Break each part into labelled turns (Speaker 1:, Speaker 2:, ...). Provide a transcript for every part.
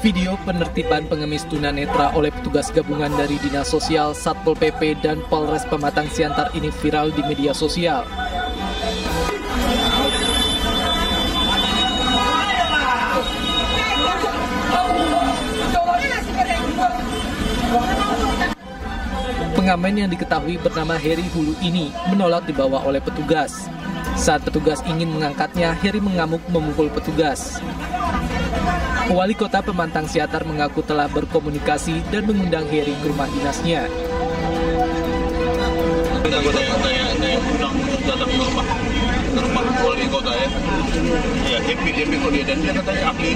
Speaker 1: Video penertiban pengemis tunanetra oleh petugas gabungan dari Dinas Sosial, Satpol PP, dan Polres Pematang Siantar ini viral di media sosial. Pengamen yang diketahui bernama Heri Hulu ini menolak dibawa oleh petugas. Saat petugas ingin mengangkatnya, Heri mengamuk memukul petugas. Wali Kota Pematang Siantar mengaku telah berkomunikasi dan mengundang Heri ke rumah dinasnya.
Speaker 2: Datang ke rumah wali kota ya. Ya, happy kok dia, dan dia katanya ahli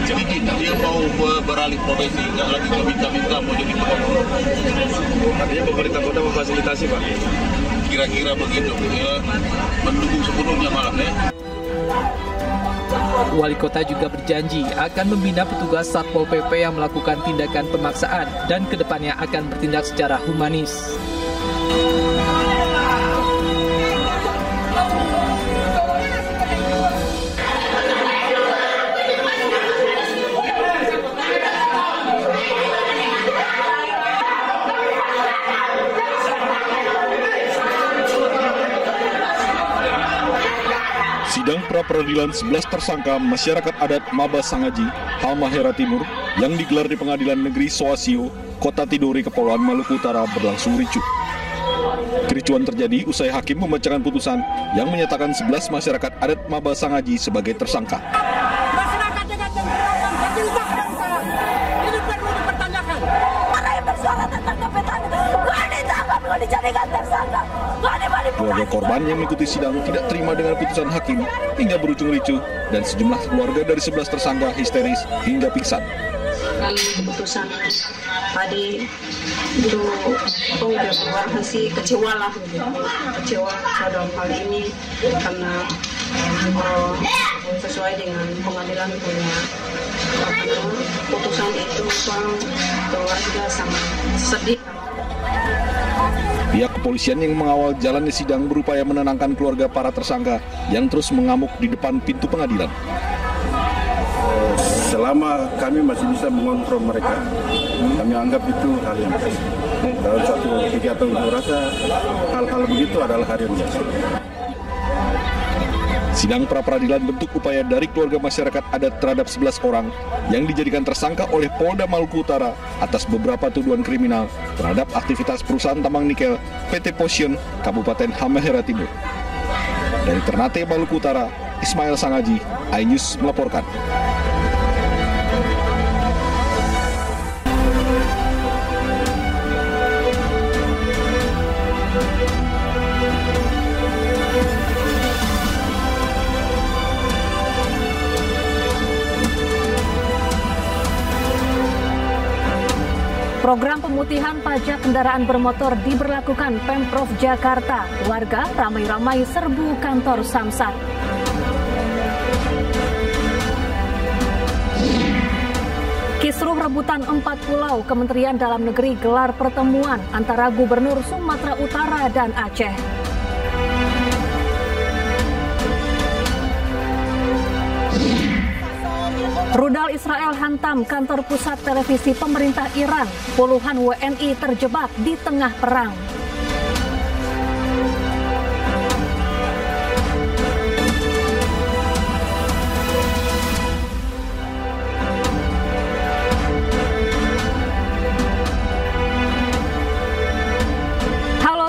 Speaker 2: sedikit. Dia mau beralih profesi, nggak lagi minta mau jadi pegawai.
Speaker 3: Artinya pemerintah kota memfasilitasi, Pak?
Speaker 2: Kira-kira begitu, ya, mendukung sepenuhnya malam ya.
Speaker 1: Wali Kota juga berjanji akan membina petugas Satpol PP yang melakukan tindakan pemaksaan dan kedepannya akan bertindak secara humanis.
Speaker 4: Sidang pra-peradilan 11 tersangka masyarakat adat Maba Sangaji, Halmahera Timur, yang digelar di Pengadilan Negeri Soasio, Kota Tidore, Kepulauan Maluku Utara berlangsung ricuh. Kericuan terjadi usai hakim membacakan putusan yang menyatakan 11 masyarakat adat Maba Sangaji sebagai tersangka.
Speaker 5: Masyarakat dengan beragam fasilitas bangsa ini perlu dipertanyakan. Orang yang bersuara tentang kebetulan, gua ditangkap, gua dijadikan tersangka.
Speaker 4: Keluarga korban yang mengikuti sidang tidak terima dengan putusan hakim hingga berujung ricuh, dan sejumlah keluarga dari 11 tersangka histeris hingga pingsan.
Speaker 6: Kali keputusan tadi itu udah keluar hasil kecewa lah, kecewa dalam hal ini karena sesuai dengan pengadilan punya putusan itu, keluarga sangat sedih.
Speaker 4: Pihak kepolisian yang mengawal jalannya sidang berupaya menenangkan keluarga para tersangka yang terus mengamuk di depan pintu pengadilan.
Speaker 3: Selama kami masih bisa mengontrol mereka, kami anggap itu hal yang baik. Dalam satu kegiatan unjuk rasa, hal-hal begitu adalah hal yang biasa.
Speaker 4: Sidang pra-peradilan bentuk upaya dari keluarga masyarakat adat terhadap 11 orang yang dijadikan tersangka oleh Polda Maluku Utara atas beberapa tuduhan kriminal terhadap aktivitas perusahaan tambang nikel PT Potion Kabupaten Halmahera Timur. Dari Ternate, Maluku Utara, Ismail Sangaji, iNews melaporkan.
Speaker 7: Program pemutihan pajak kendaraan bermotor diberlakukan Pemprov Jakarta. Warga ramai-ramai serbu kantor Samsat. Kisruh rebutan 4 pulau, Kementerian Dalam Negeri gelar pertemuan antara Gubernur Sumatera Utara dan Aceh. Rudal Israel hantam kantor pusat televisi pemerintah Iran. Puluhan WNI terjebak di tengah perang.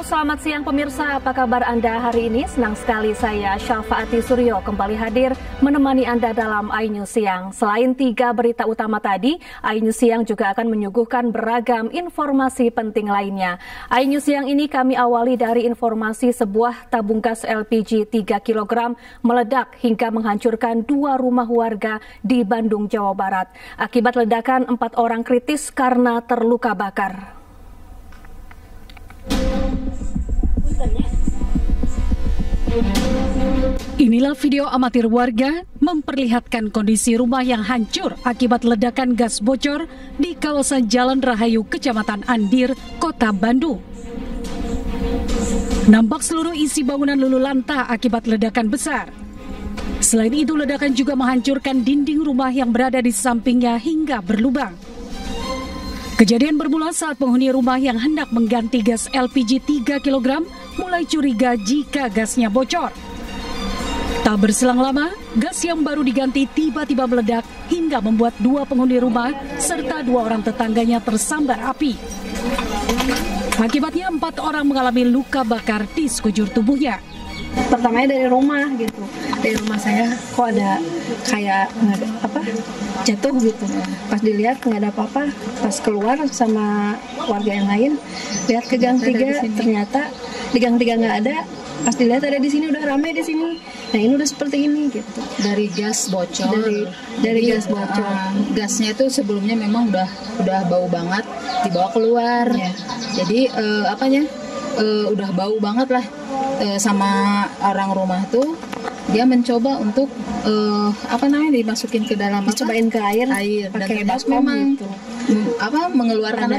Speaker 7: Selamat siang pemirsa, apa kabar Anda hari ini? Senang sekali saya Syafaati Suryo kembali hadir menemani Anda dalam iNews Siang. Selain 3 berita utama tadi, iNews Siang juga akan menyuguhkan beragam informasi penting lainnya. iNews Siang ini kami awali dari informasi sebuah tabung gas LPG 3 kg meledak hingga menghancurkan 2 rumah warga di Bandung, Jawa Barat. Akibat ledakan 4 orang kritis karena terluka bakar.
Speaker 8: Inilah video amatir warga memperlihatkan kondisi rumah yang hancur akibat ledakan gas bocor di kawasan Jalan Rahayu, Kecamatan Andir, Kota Bandung. Nampak seluruh isi bangunan luluh lantah akibat ledakan besar. Selain itu, ledakan juga menghancurkan dinding rumah yang berada di sampingnya hingga berlubang. Kejadian bermula saat penghuni rumah yang hendak mengganti gas LPG 3 kg mulai curiga jika gasnya bocor. Tak berselang lama, gas yang baru diganti tiba-tiba meledak hingga membuat 2 penghuni rumah serta 2 orang tetangganya tersambar api. Akibatnya 4 orang mengalami luka bakar di sekujur tubuhnya.
Speaker 9: Pertamanya dari rumah gitu, dari rumah saya kok ada kayak jatuh gitu. Pas dilihat nggak ada apa-apa, pas keluar sama warga yang lain lihat ke gang 3, ternyata di gang 3 nggak ada. Pas dilihat ada di sini, udah ramai di sini. Nah ini udah seperti ini gitu.
Speaker 10: Dari gas bocor.
Speaker 9: Dari gas bocor.
Speaker 10: Gasnya itu sebelumnya memang udah bau banget, dibawa keluar. Ya. Jadi udah bau banget lah. Sama orang rumah tuh dia mencoba untuk dimasukin ke dalam
Speaker 9: dicobain ke air
Speaker 10: pakai baskom gitu. Mengeluarkan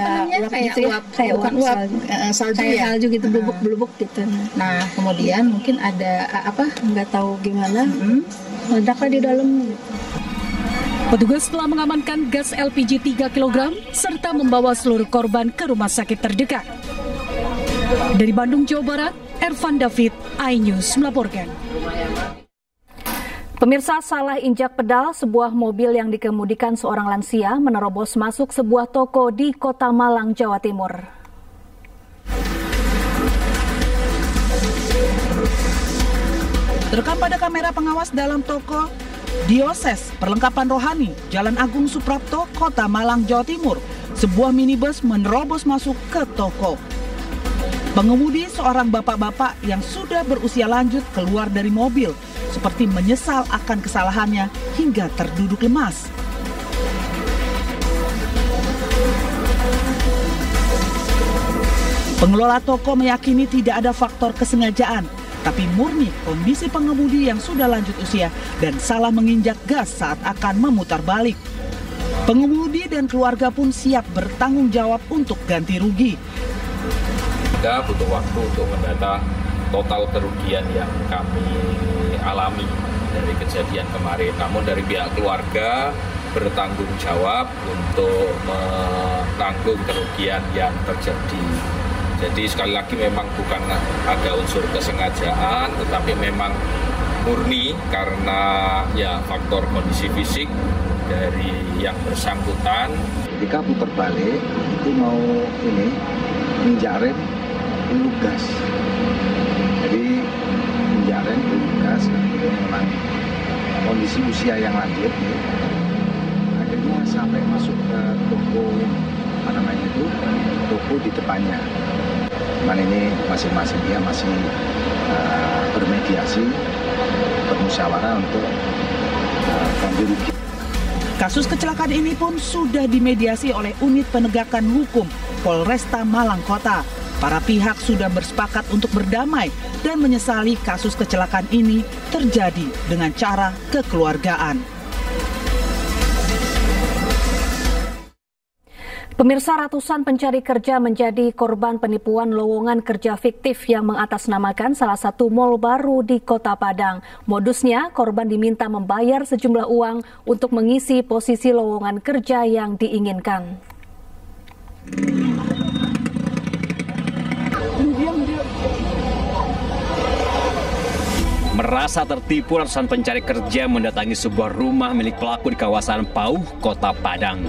Speaker 9: salju gitu, blubuk gitu.
Speaker 10: Nah kemudian mungkin ada
Speaker 9: nggak tahu gimana meledaklah di dalam.
Speaker 8: Petugas telah mengamankan gas LPG 3 kg serta membawa seluruh korban ke rumah sakit terdekat. Dari Bandung, Jawa Barat, Ervan David, iNews melaporkan.
Speaker 7: Pemirsa, salah injak pedal, sebuah mobil yang dikemudikan seorang lansia menerobos masuk sebuah toko di Kota Malang, Jawa Timur.
Speaker 11: Terekam pada kamera pengawas dalam toko Dioses Perlengkapan Rohani, Jalan Agung Suprapto, Kota Malang, Jawa Timur. Sebuah minibus menerobos masuk ke toko. Pengemudi, seorang bapak-bapak yang sudah berusia lanjut, keluar dari mobil seperti menyesal akan kesalahannya hingga terduduk lemas. Pengelola toko meyakini tidak ada faktor kesengajaan, tapi murni kondisi pengemudi yang sudah lanjut usia dan salah menginjak gas saat akan memutar balik. Pengemudi dan keluarga pun siap bertanggung jawab untuk ganti rugi.
Speaker 12: Kita butuh waktu untuk mendata total kerugian yang kami alami dari kejadian kemarin. Namun dari pihak keluarga bertanggung jawab untuk menanggung kerugian yang terjadi. Jadi sekali lagi memang bukan ada unsur kesengajaan, tetapi memang murni karena ya faktor kondisi fisik dari yang bersangkutan.
Speaker 13: Ketika putar balik itu mau injak rem peluk gas, jadi injak rem peluk gas, memang kondisi usia yang lanjut, akhirnya sampai masuk ke toko toko di depannya. Cuman ini masing-masing dia masih bermediasi, bermusyawarah untuk ganti rugi.
Speaker 11: Kasus kecelakaan ini pun sudah dimediasi oleh Unit Penegakan Hukum Polresta Malang Kota. Para pihak sudah bersepakat untuk berdamai dan menyesali kasus kecelakaan ini terjadi dengan cara kekeluargaan.
Speaker 7: Pemirsa, ratusan pencari kerja menjadi korban penipuan lowongan kerja fiktif yang mengatasnamakan salah satu mal baru di Kota Padang. Modusnya, korban diminta membayar sejumlah uang untuk mengisi posisi lowongan kerja yang diinginkan.
Speaker 14: Merasa tertipu, ratusan pencari kerja mendatangi sebuah rumah milik pelaku di kawasan Pauh, Kota Padang.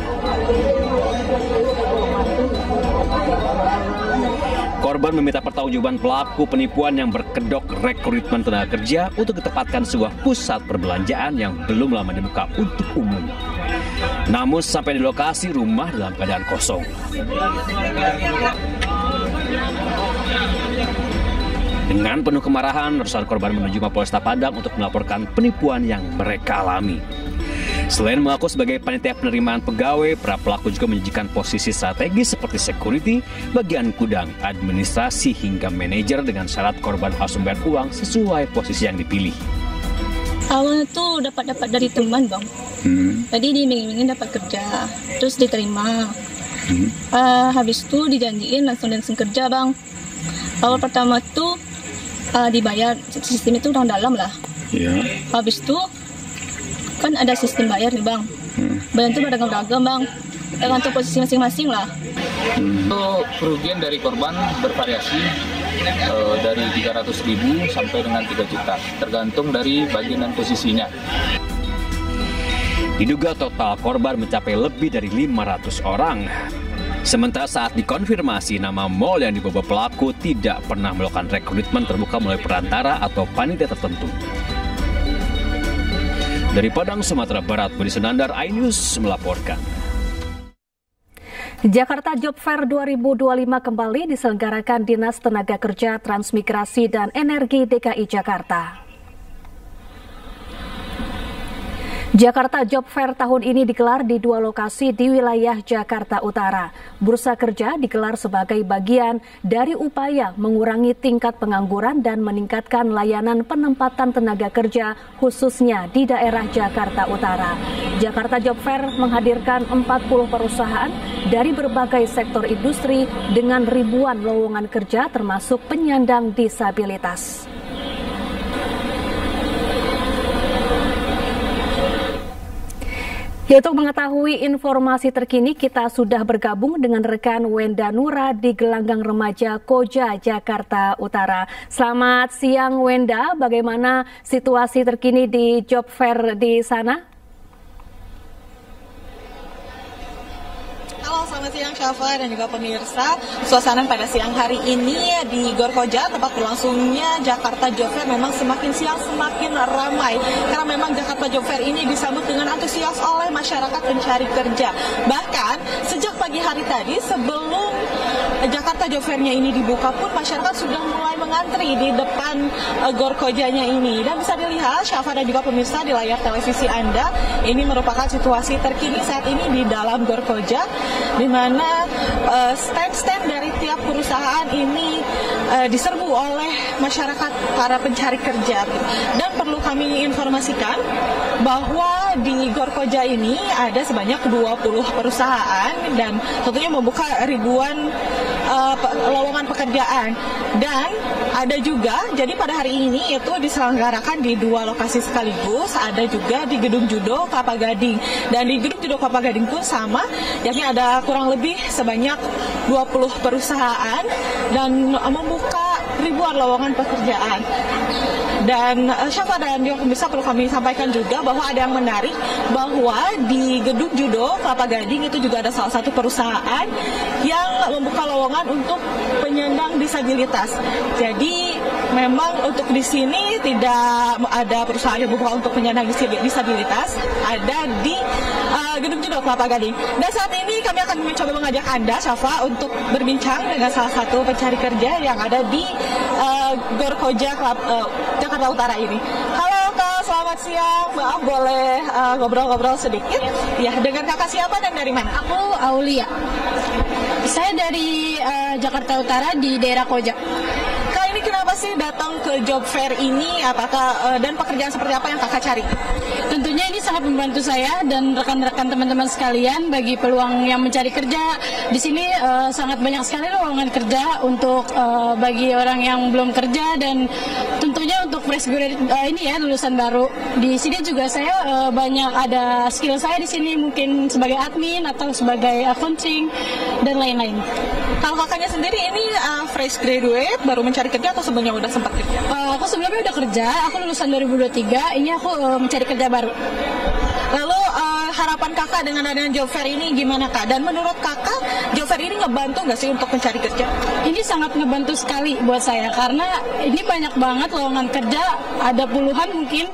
Speaker 14: Korban meminta pertanggungjawaban pelaku penipuan yang berkedok rekrutmen tenaga kerja untuk ditempatkan sebuah pusat perbelanjaan yang belum lama dibuka untuk umum. Namun sampai di lokasi, rumah dalam keadaan kosong. Dengan penuh kemarahan, ratusan korban menuju Mapolresta Padang untuk melaporkan penipuan yang mereka alami. Selain mengaku sebagai panitia penerimaan pegawai, para pelaku juga menjanjikan posisi strategis seperti security, bagian gudang, administrasi, hingga manajer dengan syarat korban harus membayar uang sesuai posisi yang dipilih.
Speaker 15: Awalnya tuh dapat dari teman, Bang. Tadi diiming-imingin dapat kerja, terus diterima. Habis itu dijanjiin langsung kerja, Bang. Awal pertama tuh dibayar, sistem itu orang dalam lah.
Speaker 16: Iya.
Speaker 15: Habis itu kan ada sistem bayar nih Bang. Bayar itu beragam-agam Bang. Tergantung posisi masing-masing lah.
Speaker 12: Untuk kerugian dari korban bervariasi dari 300.000 sampai dengan 3 juta, tergantung dari bagian dan posisinya.
Speaker 14: Diduga total korban mencapai lebih dari 500 orang. Sementara saat dikonfirmasi, nama mal yang dibawa pelaku tidak pernah melakukan rekrutmen terbuka melalui perantara atau panitia tertentu. Dari Padang, Sumatera Barat, Budi Sunandar, iNews melaporkan.
Speaker 7: Jakarta Job Fair 2025 kembali diselenggarakan Dinas Tenaga Kerja, Transmigrasi, dan Energi DKI Jakarta. Jakarta Job Fair tahun ini digelar di 2 lokasi di wilayah Jakarta Utara. Bursa kerja digelar sebagai bagian dari upaya mengurangi tingkat pengangguran dan meningkatkan layanan penempatan tenaga kerja khususnya di daerah Jakarta Utara. Jakarta Job Fair menghadirkan 40 perusahaan dari berbagai sektor industri dengan ribuan lowongan kerja termasuk penyandang disabilitas. Ya, untuk mengetahui informasi terkini, kita sudah bergabung dengan rekan Wenda Nura di Gelanggang Remaja Koja, Jakarta Utara. Selamat siang Wenda, bagaimana situasi terkini di Job Fair di sana?
Speaker 17: Halo, selamat siang Syafa dan juga pemirsa. Suasana pada siang hari ini di Gor Koja, tempat berlangsungnya Jakarta Job Fair, memang semakin siang semakin ramai. Karena memang Jakarta Job Fair ini disambut dengan antusias oleh masyarakat pencari kerja. Bahkan sejak pagi hari tadi sebelum Jakarta Job Fair-nya ini dibuka pun masyarakat sudah mulai mengantri di depan Gor Kojanya ini. Dan bisa dilihat Syafa dan juga pemirsa di layar televisi Anda, ini merupakan situasi terkini saat ini di dalam Gor Koja, di mana stand-stand dari tiap perusahaan ini diserbu oleh masyarakat para pencari kerja. Dan perlu kami informasikan bahwa di Gor Koja ini ada sebanyak 20 perusahaan dan tentunya membuka ribuan lowongan pekerjaan. Dan ada juga, jadi pada hari ini itu diselenggarakan di 2 lokasi sekaligus, ada juga di Gedung Judo Kelapa Gading. Dan di Gedung Judo Kelapa Gading pun sama, yakni ada kurang lebih sebanyak 20 perusahaan dan membuka ribuan lowongan pekerjaan. Dan Syafa dan juga pemirsa, perlu kami sampaikan juga bahwa ada yang menarik, bahwa di Gedung Judo Kelapa Gading itu juga ada salah satu perusahaan yang membuka lowongan untuk penyandang disabilitas. Jadi memang untuk di sini tidak ada perusahaan yang membuka untuk penyandang disabilitas, ada di Gedung Judo Kelapa Gading. Dan saat ini kami akan mencoba mengajak Anda, Syafa, untuk berbincang dengan salah satu pencari kerja yang ada di Gor Koja Jakarta Utara ini. Halo Kak, selamat siang. Maaf, boleh ngobrol-ngobrol sedikit? Ya, dengan Kakak siapa dan dari mana?
Speaker 18: Aku Aulia. Saya dari Jakarta Utara di daerah Koja.
Speaker 17: Kak, ini kenapa sih datang ke Job Fair ini? Apakah dan pekerjaan seperti apa yang Kakak cari?
Speaker 18: Tentunya ini sangat membantu saya dan rekan-rekan teman-teman sekalian bagi peluang yang mencari kerja. Di sini sangat banyak sekali lowongan kerja untuk bagi orang yang belum kerja dan tentunya untuk fresh graduate ini ya, lulusan baru. Di sini juga saya banyak ada skill saya di sini, mungkin sebagai admin atau sebagai accounting dan lain-lain.
Speaker 17: Kalau kakaknya sendiri ini fresh graduate baru mencari kerja atau sebelumnya udah sempat kerja?
Speaker 18: Aku sebelumnya udah kerja, aku lulusan 2023, ini aku mencari kerja baru.
Speaker 17: Lalu harapan kakak dengan adanya Job Fair ini gimana Kak? Dan menurut kakak Job Fair ini ngebantu nggak sih untuk mencari kerja?
Speaker 18: Ini sangat ngebantu sekali buat saya karena ini banyak banget lowongan kerja, ada puluhan mungkin.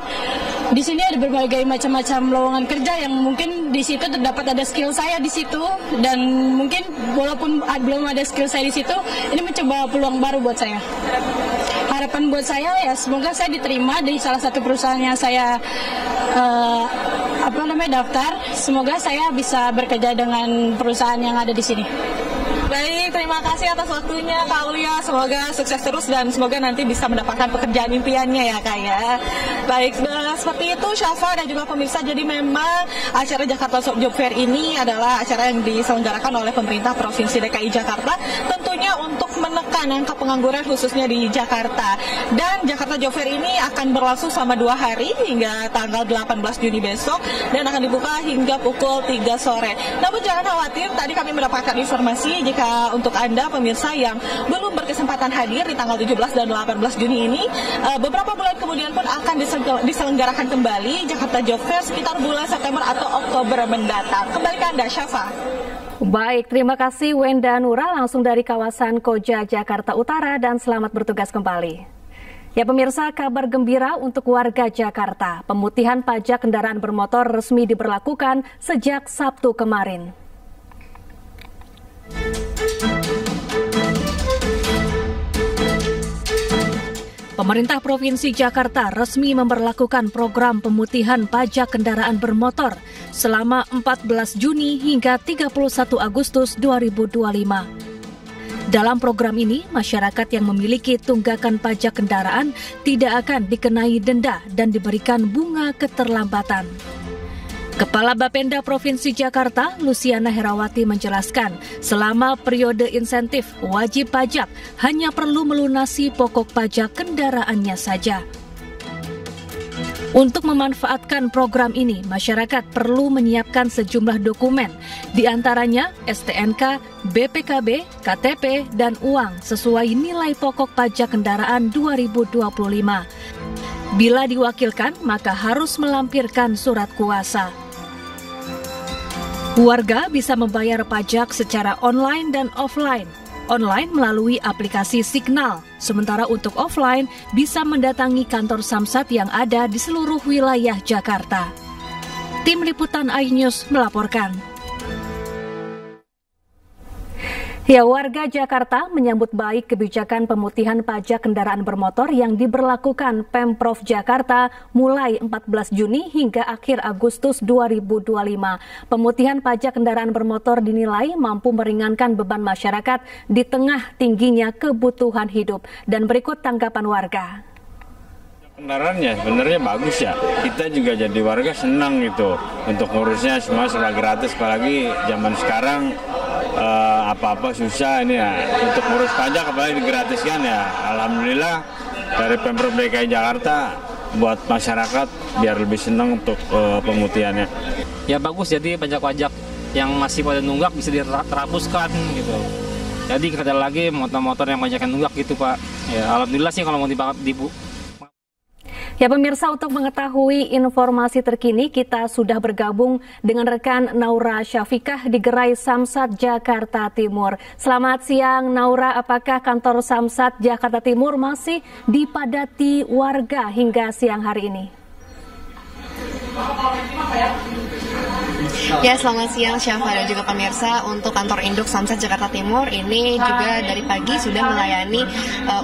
Speaker 18: Di sini ada berbagai macam-macam lowongan kerja yang mungkin di situ terdapat ada skill saya di situ, dan mungkin walaupun belum ada skill saya di situ, ini mencoba peluang baru buat saya. Harapan buat saya ya semoga saya diterima di salah satu perusahaan yang saya daftar. Semoga saya bisa bekerja dengan perusahaan yang ada di sini.
Speaker 17: Baik, terima kasih atas waktunya Kak Aulia. Semoga sukses terus dan semoga nanti bisa mendapatkan pekerjaan impiannya ya Kak ya. Baik, seperti itu Syafa dan juga pemirsa. Jadi memang acara Jakarta Job Fair ini adalah acara yang diselenggarakan oleh pemerintah Provinsi DKI Jakarta. Tentunya tentunya untuk menekan angka pengangguran khususnya di Jakarta. Dan Jakarta Job Fair ini akan berlangsung selama 2 hari hingga tanggal 18 Juni besok dan akan dibuka hingga pukul 3 sore. Namun jangan khawatir, tadi kami mendapatkan informasi jika untuk Anda pemirsa yang belum berkesempatan hadir di tanggal 17 dan 18 Juni ini, beberapa bulan kemudian pun akan diselenggarakan kembali Jakarta Job Fair sekitar bulan September atau Oktober mendatang. Kembali ke Anda, Syafa.
Speaker 7: Baik, terima kasih Wenda Nura langsung dari kawasan Koja, Jakarta Utara, dan selamat bertugas kembali. Ya pemirsa, kabar gembira untuk warga Jakarta. Pemutihan pajak kendaraan bermotor resmi diberlakukan sejak Sabtu kemarin. Pemerintah Provinsi Jakarta resmi memberlakukan program pemutihan pajak kendaraan bermotor selama 14 Juni hingga 31 Agustus 2025. Dalam program ini, masyarakat yang memiliki tunggakan pajak kendaraan tidak akan dikenai denda dan diberikan bunga keterlambatan. Kepala Bapenda Provinsi Jakarta, Luciana Herawati menjelaskan, selama periode insentif wajib pajak hanya perlu melunasi pokok pajak kendaraannya saja. Untuk memanfaatkan program ini, masyarakat perlu menyiapkan sejumlah dokumen, di antaranya STNK, BPKB, KTP, dan uang sesuai nilai pokok pajak kendaraan 2025. Bila diwakilkan, maka harus melampirkan surat kuasa. Warga bisa membayar pajak secara online dan offline. Online melalui aplikasi Signal, sementara untuk offline bisa mendatangi kantor Samsat yang ada di seluruh wilayah Jakarta. Tim Liputan iNews melaporkan. Ya, warga Jakarta menyambut baik kebijakan pemutihan pajak kendaraan bermotor yang diberlakukan Pemprov Jakarta mulai 14 Juni hingga akhir Agustus 2025. Pemutihan pajak kendaraan bermotor dinilai mampu meringankan beban masyarakat di tengah tingginya kebutuhan hidup. Dan berikut tanggapan warga.
Speaker 16: Kendaraannya sebenarnya bagus ya, kita juga jadi warga senang gitu untuk ngurusnya semua serba gratis, apalagi zaman sekarang apa-apa susah ini ya, untuk ngurus pajak apalagi digratiskan ya. Alhamdulillah dari Pemprov DKI Jakarta buat masyarakat biar lebih senang untuk pemutihannya.
Speaker 19: Ya bagus, jadi pajak-pajak yang masih pada nunggak bisa diterapuskan gitu. Jadi kita lagi motor-motor yang banyak yang nunggak gitu Pak. Ya alhamdulillah sih kalau mau
Speaker 7: Ya pemirsa, untuk mengetahui informasi terkini kita sudah bergabung dengan rekan Naura Syafikah di Gerai Samsat Jakarta Timur. Selamat siang Naura, apakah kantor Samsat Jakarta Timur masih dipadati warga hingga siang hari ini?
Speaker 20: Ya, selamat siang Syafa dan juga pemirsa. Untuk kantor induk Samsat Jakarta Timur ini juga dari pagi sudah melayani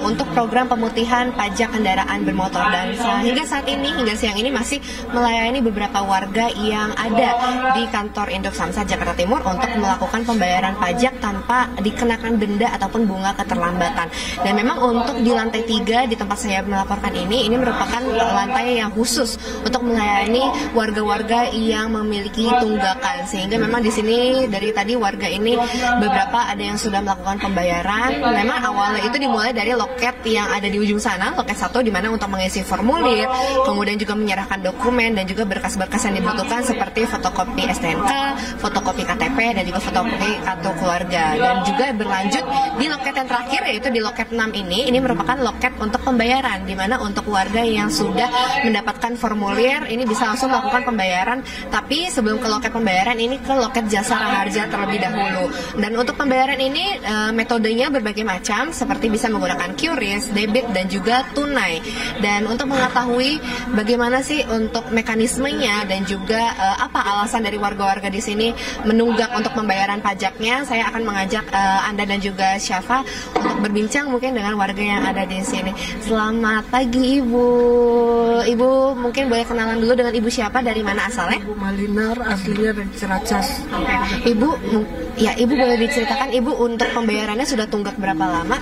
Speaker 20: untuk program pemutihan pajak kendaraan bermotor, dan hingga saat ini, hingga siang ini masih melayani beberapa warga yang ada di kantor induk Samsat Jakarta Timur untuk melakukan pembayaran pajak tanpa dikenakan denda ataupun bunga keterlambatan. Dan memang untuk di lantai 3 di tempat saya melaporkan ini merupakan lantai yang khusus untuk melayani warga-warga yang memiliki tunggakan, sehingga memang di sini dari tadi warga ini beberapa ada yang sudah melakukan pembayaran. Memang awalnya itu dimulai dari loket yang ada di ujung sana, loket 1, di mana untuk mengisi formulir, kemudian juga menyerahkan dokumen dan juga berkas-berkas yang dibutuhkan seperti fotokopi STNK, fotokopi KTP, dan juga fotokopi kartu keluarga. Dan juga berlanjut di loket yang terakhir, yaitu di loket 6 ini merupakan loket untuk pembayaran, di mana untuk warga yang sudah mendapatkan formulir ini bisa langsung melakukan pembayaran, tapi sebelum ke loket pembayaran ini ke loket jasa raharja terlebih dahulu. Dan untuk pembayaran ini metodenya berbagai macam, seperti bisa menggunakan QRIS, debit, dan juga tunai. Dan untuk mengetahui bagaimana sih untuk mekanismenya dan juga apa alasan dari warga-warga di sini menunggak untuk pembayaran pajaknya, saya akan mengajak Anda dan juga Syafa untuk berbincang mungkin dengan warga yang ada di sini. Selamat pagi Ibu. Ibu mungkin boleh kenalan dulu dengan Ibu siapa, dari mana asalnya?
Speaker 21: Ibu Malinar, aslinya dari Ciracas.
Speaker 20: Ibu, ya Ibu boleh diceritakan Ibu untuk pembayarannya sudah tunggak berapa lama?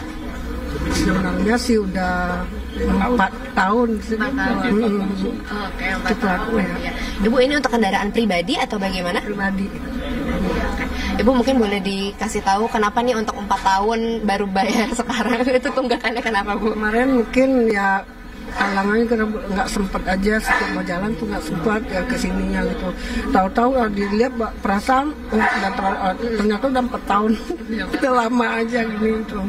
Speaker 21: Sebenarnya sih udah 4 tahun.
Speaker 20: Oke, 4 tahun. Ya. Ibu ini untuk kendaraan pribadi atau bagaimana?
Speaker 21: Pribadi.
Speaker 20: Ibu mungkin boleh dikasih tahu kenapa nih untuk 4 tahun baru bayar sekarang itu tunggakannya kenapa Bu?
Speaker 21: Kemarin mungkin ya halangannya karena nggak sempat aja, setiap mau jalan tuh nggak sempat ya kesininya gitu. Tahu-tahu dilihat perasaan ternyata udah 4 tahun udah lama aja gini tuh.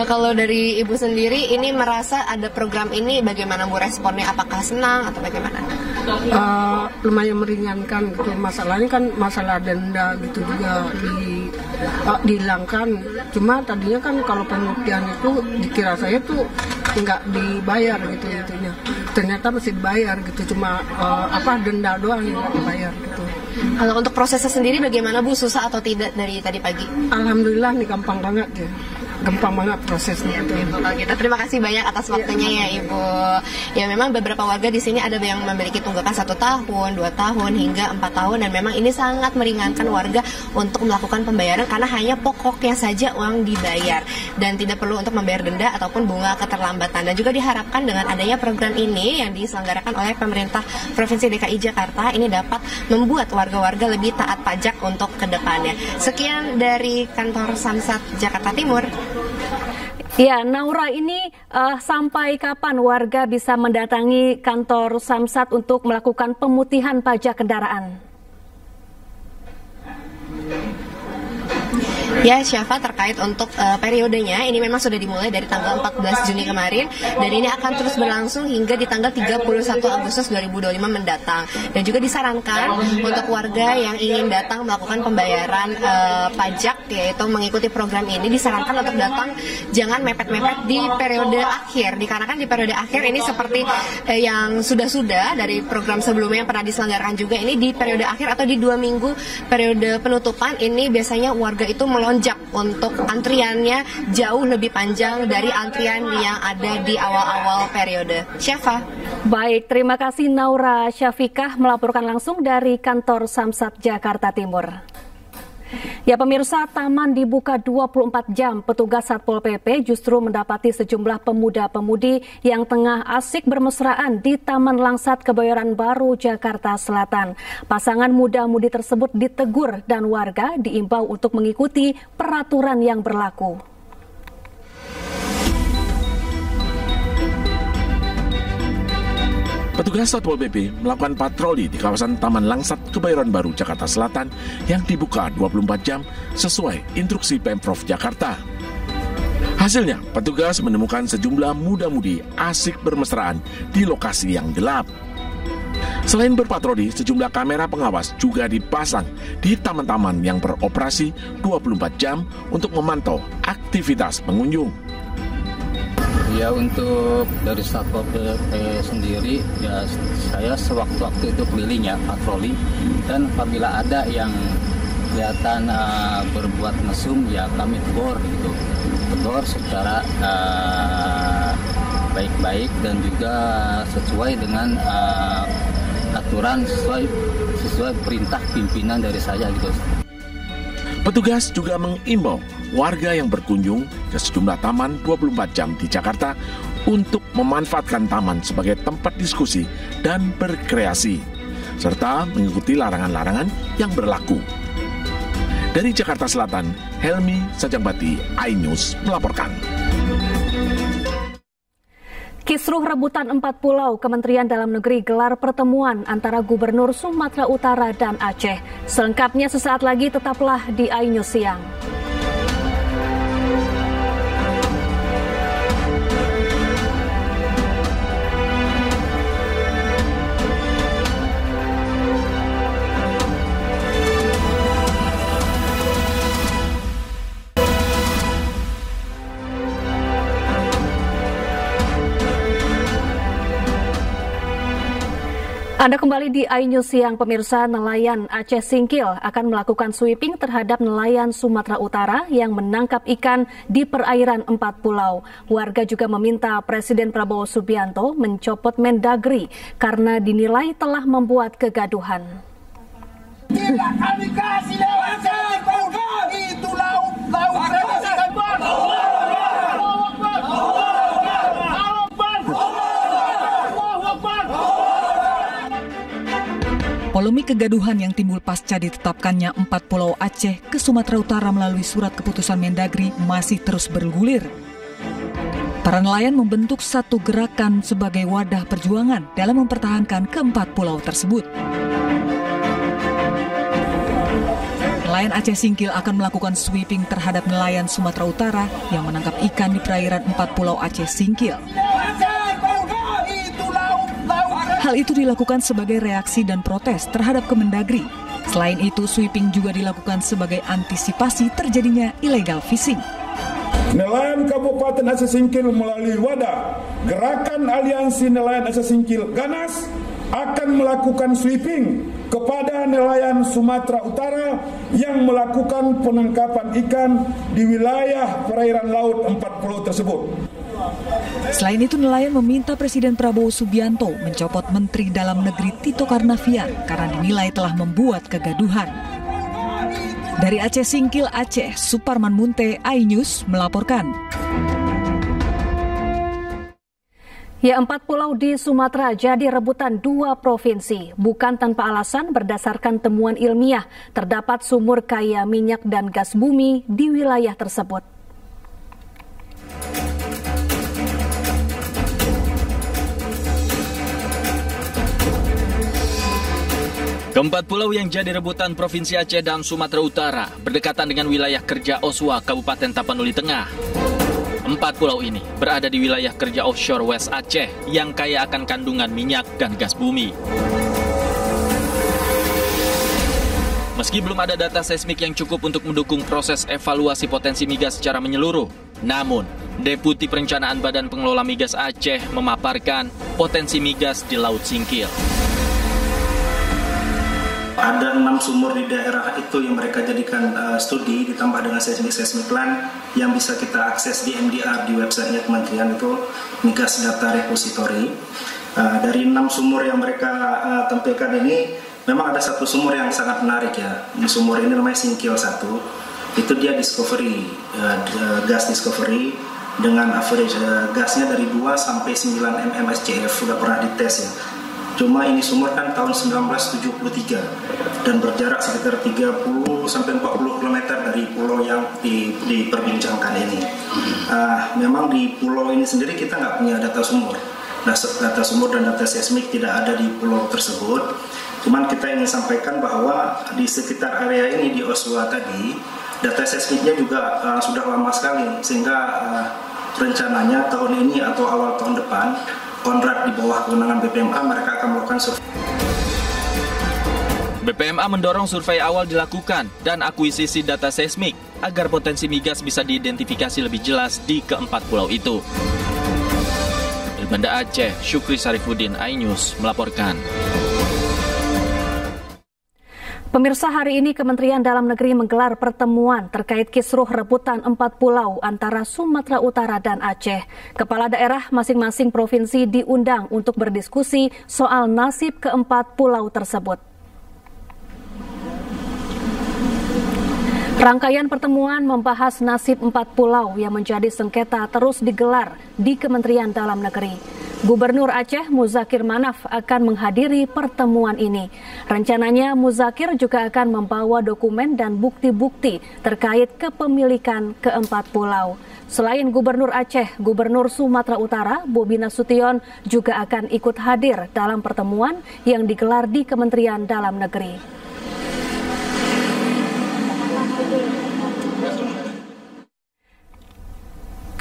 Speaker 20: Kalau dari Ibu sendiri ini merasa ada program ini bagaimana Bu responnya? Apakah senang atau bagaimana?
Speaker 21: Lumayan meringankan gitu. Masalahnya kan masalah denda gitu juga dihilangkan. Cuma tadinya kan kalau pemutihan itu dikira saya tuh nggak dibayar gitu intinya. Ternyata masih dibayar gitu. Cuma denda doang yang nggak dibayar gitu.
Speaker 20: Kalau untuk prosesnya sendiri bagaimana Bu? Susah atau tidak dari tadi pagi?
Speaker 21: Alhamdulillah nih gampang banget ya. Gampang banget prosesnya itu.
Speaker 20: Terima kasih banyak atas waktunya ya Ibu. Ya memang beberapa warga di sini ada yang memiliki tunggakan 1 tahun, 2 tahun hingga 4 tahun dan memang ini sangat meringankan warga untuk melakukan pembayaran karena hanya pokoknya saja uang dibayar dan tidak perlu untuk membayar denda ataupun bunga keterlambatan. Dan juga diharapkan dengan adanya program ini yang diselenggarakan oleh pemerintah Provinsi DKI Jakarta ini dapat membuat warga-warga lebih taat pajak untuk kedepannya. Sekian dari kantor Samsat Jakarta Timur.
Speaker 7: Ya, Naura, ini sampai kapan warga bisa mendatangi kantor Samsat untuk melakukan pemutihan pajak kendaraan?
Speaker 20: Ya, Syafa, terkait untuk periodenya, ini memang sudah dimulai dari tanggal 14 Juni kemarin dan ini akan terus berlangsung hingga di tanggal 31 Agustus 2025 mendatang. Dan juga disarankan untuk warga yang ingin datang melakukan pembayaran pajak, yaitu mengikuti program ini, disarankan untuk datang jangan mepet-mepet di periode akhir. Dikarenakan di periode akhir ini seperti yang sudah-sudah dari program sebelumnya yang pernah diselenggarakan juga, ini di periode akhir atau di 2 minggu periode penutupan, ini biasanya warga itu melonjak untuk antriannya jauh lebih panjang dari antrian yang ada di awal-awal periode. Syafa.
Speaker 7: Baik, terima kasih Naura Syafikah melaporkan langsung dari kantor Samsat Jakarta Timur. Ya pemirsa, taman dibuka 24 jam, petugas Satpol PP justru mendapati sejumlah pemuda-pemudi yang tengah asik bermesraan di Taman Langsat Kebayoran Baru, Jakarta Selatan. Pasangan muda-mudi tersebut ditegur dan warga diimbau untuk mengikuti peraturan yang berlaku.
Speaker 2: Petugas Satpol PP melakukan patroli di kawasan Taman Langsat Kebayoran Baru, Jakarta Selatan yang dibuka 24 jam sesuai instruksi Pemprov Jakarta. Hasilnya, petugas menemukan sejumlah muda-mudi asik bermesraan di lokasi yang gelap. Selain berpatroli, sejumlah kamera pengawas juga dipasang di taman-taman yang beroperasi 24 jam untuk memantau aktivitas pengunjung.
Speaker 22: Ya, untuk dari Satpol PP sendiri ya saya sewaktu-waktu itu keliling ya patroli, dan apabila ada yang kelihatan berbuat mesum ya kami tegur secara baik-baik dan juga sesuai dengan aturan, sesuai perintah pimpinan dari saya gitu.
Speaker 2: Petugas juga mengimbau warga yang berkunjung ke sejumlah taman 24 jam di Jakarta untuk memanfaatkan taman sebagai tempat diskusi dan berkreasi, serta mengikuti larangan-larangan yang berlaku. Dari Jakarta Selatan, Helmi Sajangbati, iNews melaporkan.
Speaker 7: Kisruh rebutan 4 pulau, Kementerian Dalam Negeri gelar pertemuan antara Gubernur Sumatera Utara dan Aceh. Selengkapnya sesaat lagi, tetaplah di iNews Siang. Anda kembali di iNews Siang, pemirsa. Nelayan Aceh Singkil akan melakukan sweeping terhadap nelayan Sumatera Utara yang menangkap ikan di perairan 4 pulau. Warga juga meminta Presiden Prabowo Subianto mencopot Mendagri karena dinilai telah membuat kegaduhan.
Speaker 5: Tidak kami kasih lewat itu laut
Speaker 1: Memaklumi kegaduhan yang timbul pasca ditetapkannya 4 pulau Aceh ke Sumatera Utara melalui surat keputusan Mendagri masih terus bergulir. Para nelayan membentuk satu gerakan sebagai wadah perjuangan dalam mempertahankan keempat pulau tersebut. Nelayan Aceh Singkil akan melakukan sweeping terhadap nelayan Sumatera Utara yang menangkap ikan di perairan 4 pulau Aceh Singkil. Hal itu dilakukan sebagai reaksi dan protes terhadap Kemendagri. Selain itu, sweeping juga dilakukan sebagai antisipasi terjadinya illegal fishing.
Speaker 6: Nelayan Kabupaten Aceh Singkil melalui wadah Gerakan Aliansi Nelayan Aceh Singkil GANAS akan melakukan sweeping kepada nelayan Sumatera Utara yang melakukan penangkapan ikan di wilayah perairan laut 4 pulau tersebut.
Speaker 1: Selain itu, nelayan meminta Presiden Prabowo Subianto mencopot Menteri Dalam Negeri Tito Karnavian karena dinilai telah membuat kegaduhan. Dari Aceh Singkil, Aceh, Suparman Munte, iNews melaporkan.
Speaker 7: Ya, 4 pulau di Sumatera jadi rebutan 2 provinsi. Bukan tanpa alasan, berdasarkan temuan ilmiah, terdapat sumur kaya minyak dan gas bumi di wilayah tersebut.
Speaker 23: Keempat pulau yang jadi rebutan Provinsi Aceh dan Sumatera Utara berdekatan dengan wilayah kerja Oswa, Kabupaten Tapanuli Tengah. 4 pulau ini berada di wilayah kerja offshore West Aceh yang kaya akan kandungan minyak dan gas bumi. Meski belum ada data seismik yang cukup untuk mendukung proses evaluasi potensi migas secara menyeluruh, namun Deputi Perencanaan Badan Pengelola Migas Aceh memaparkan potensi migas di Laut Singkil.
Speaker 24: Ada 6 sumur di daerah itu yang mereka jadikan studi ditambah dengan seismik plan yang bisa kita akses di MDR di websitenya Kementerian, itu Migas Data Repository. Dari 6 sumur yang mereka tampilkan ini, memang ada satu sumur yang sangat menarik ya. Sumur ini namanya Singkil 1. Itu dia discovery, gas discovery dengan average gasnya dari 2 sampai 9 mmSCF, sudah pernah dites ya. Cuma ini sumur kan tahun 1973 dan berjarak sekitar 30 sampai 40 km dari pulau yang diperbincangkan ini. Memang di pulau ini sendiri kita nggak punya data sumur. Data sumur dan data seismik tidak ada di pulau tersebut. Cuman kita ingin sampaikan bahwa di sekitar area ini di Oswa tadi, data seismiknya juga sudah lama sekali, sehingga rencananya tahun ini atau awal tahun depan, kontrak di bawah kewenangan BPMA mereka akan melakukan survei.
Speaker 23: BPMA mendorong survei awal dilakukan dan akuisisi data seismik agar potensi migas bisa diidentifikasi lebih jelas di keempat pulau itu. Dari Banda Aceh, Syukri Sarifuddin, iNews melaporkan.
Speaker 7: Pemirsa, hari ini Kementerian Dalam Negeri menggelar pertemuan terkait kisruh rebutan 4 pulau antara Sumatera Utara dan Aceh. Kepala daerah masing-masing provinsi diundang untuk berdiskusi soal nasib keempat pulau tersebut. Rangkaian pertemuan membahas nasib 4 pulau yang menjadi sengketa terus digelar di Kementerian Dalam Negeri. Gubernur Aceh Muzakir Manaf akan menghadiri pertemuan ini. Rencananya Muzakir juga akan membawa dokumen dan bukti-bukti terkait kepemilikan keempat pulau. Selain Gubernur Aceh, Gubernur Sumatera Utara Bobi Nasution juga akan ikut hadir dalam pertemuan yang digelar di Kementerian Dalam Negeri.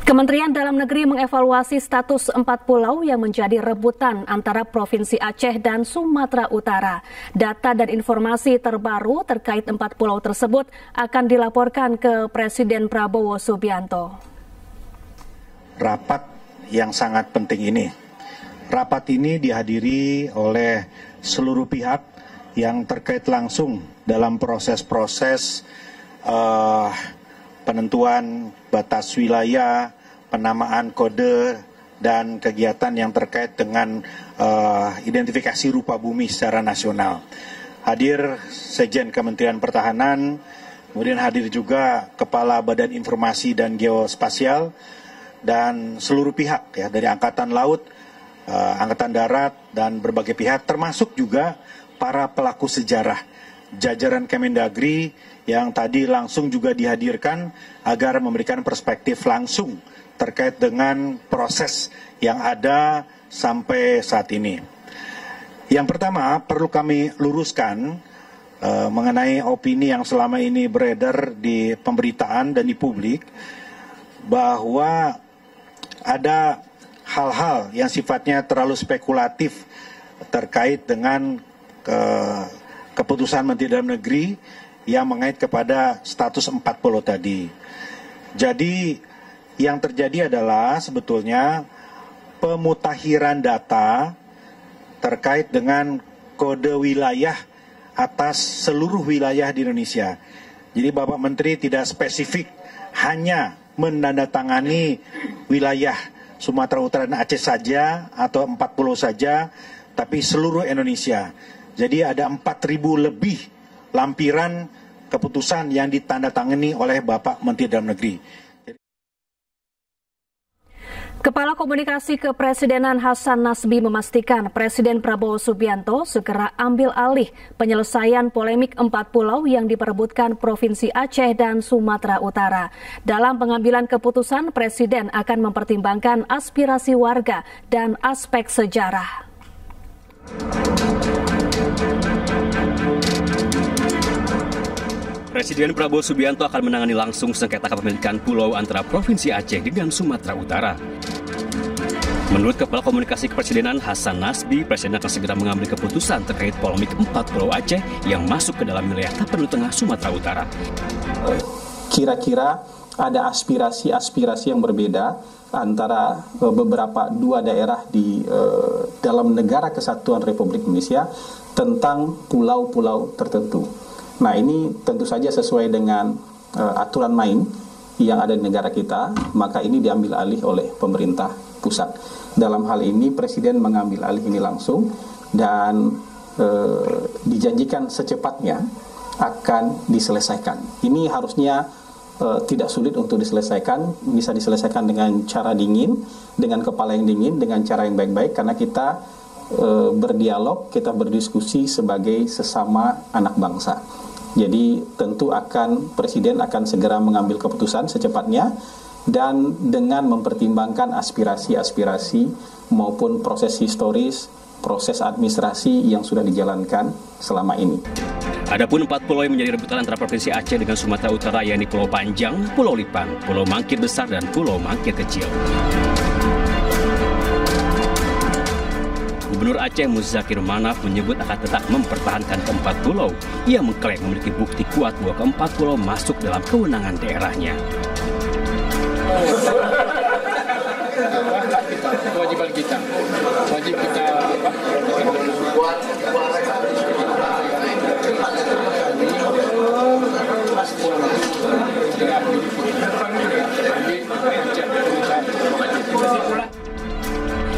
Speaker 7: Kementerian Dalam Negeri mengevaluasi status 4 pulau yang menjadi rebutan antara Provinsi Aceh dan Sumatera Utara. Data dan informasi terbaru terkait 4 pulau tersebut akan dilaporkan ke Presiden Prabowo Subianto.
Speaker 25: Rapat yang sangat penting ini. Rapat ini dihadiri oleh seluruh pihak yang terkait langsung dalam proses-proses penentuan batas wilayah, penamaan kode, dan kegiatan yang terkait dengan identifikasi rupa bumi secara nasional. Hadir Sekjen Kementerian Pertahanan, kemudian hadir juga Kepala Badan Informasi dan Geospasial, dan seluruh pihak ya, dari Angkatan Laut, Angkatan Darat, dan berbagai pihak, termasuk juga para pelaku sejarah, jajaran Kemendagri yang tadi langsung juga dihadirkan agar memberikan perspektif langsung terkait dengan proses yang ada sampai saat ini. Yang pertama, perlu kami luruskan mengenai opini yang selama ini beredar di pemberitaan dan di publik, bahwa ada hal-hal yang sifatnya terlalu spekulatif terkait dengan keputusan Menteri Dalam Negeri yang mengait kepada status 40 tadi. Jadi yang terjadi adalah sebetulnya pemutakhiran data terkait dengan kode wilayah atas seluruh wilayah di Indonesia. Jadi Bapak Menteri tidak spesifik hanya menandatangani wilayah Sumatera Utara dan Aceh saja atau 40 saja, tapi seluruh Indonesia. Jadi ada 4.000 lebih lampiran keputusan yang ditandatangani oleh Bapak Menteri Dalam Negeri.
Speaker 7: Kepala Komunikasi Kepresidenan Hasan Nasbi memastikan Presiden Prabowo Subianto segera ambil alih penyelesaian polemik 4 pulau yang diperebutkan Provinsi Aceh dan Sumatera Utara. Dalam pengambilan keputusan, Presiden akan mempertimbangkan aspirasi warga dan aspek sejarah.
Speaker 14: Presiden Prabowo Subianto akan menangani langsung sengketa kepemilikan pulau antara Provinsi Aceh dengan Sumatera Utara. Menurut Kepala Komunikasi Kepresidenan Hasan Nasbi, Presiden akan segera mengambil keputusan terkait polemik 4 pulau Aceh yang masuk ke dalam wilayah Tapanuli Tengah, Sumatera Utara.
Speaker 3: Kira-kira ada aspirasi yang berbeda antara beberapa dua daerah di dalam negara kesatuan Republik Indonesia tentang pulau-pulau tertentu. Nah, ini tentu saja sesuai dengan aturan main yang ada di negara kita, maka ini diambil alih oleh pemerintah pusat. Dalam hal ini Presiden mengambil alih ini langsung dan dijanjikan secepatnya akan diselesaikan. Ini harusnya tidak sulit untuk diselesaikan, bisa diselesaikan dengan cara dingin, dengan kepala yang dingin, dengan cara yang baik-baik, karena kita berdialog, kita berdiskusi sebagai sesama anak bangsa. Jadi tentu Presiden akan segera mengambil keputusan secepatnya dan dengan mempertimbangkan aspirasi-aspirasi maupun proses historis, proses administrasi yang sudah dijalankan selama ini.
Speaker 14: Adapun 4 pulau yang menjadi rebutan antara Provinsi Aceh dengan Sumatera Utara, yakni Pulau Panjang, Pulau Lipan, Pulau Mangkir Besar, dan Pulau Mangkir Kecil. Gubernur Aceh Muzakir Manaf menyebut akan tetap mempertahankan keempat pulau. Ia mengklaim memiliki bukti kuat bahwa keempat pulau masuk dalam kewenangan daerahnya.
Speaker 4: Kewajiban kita, wajib kita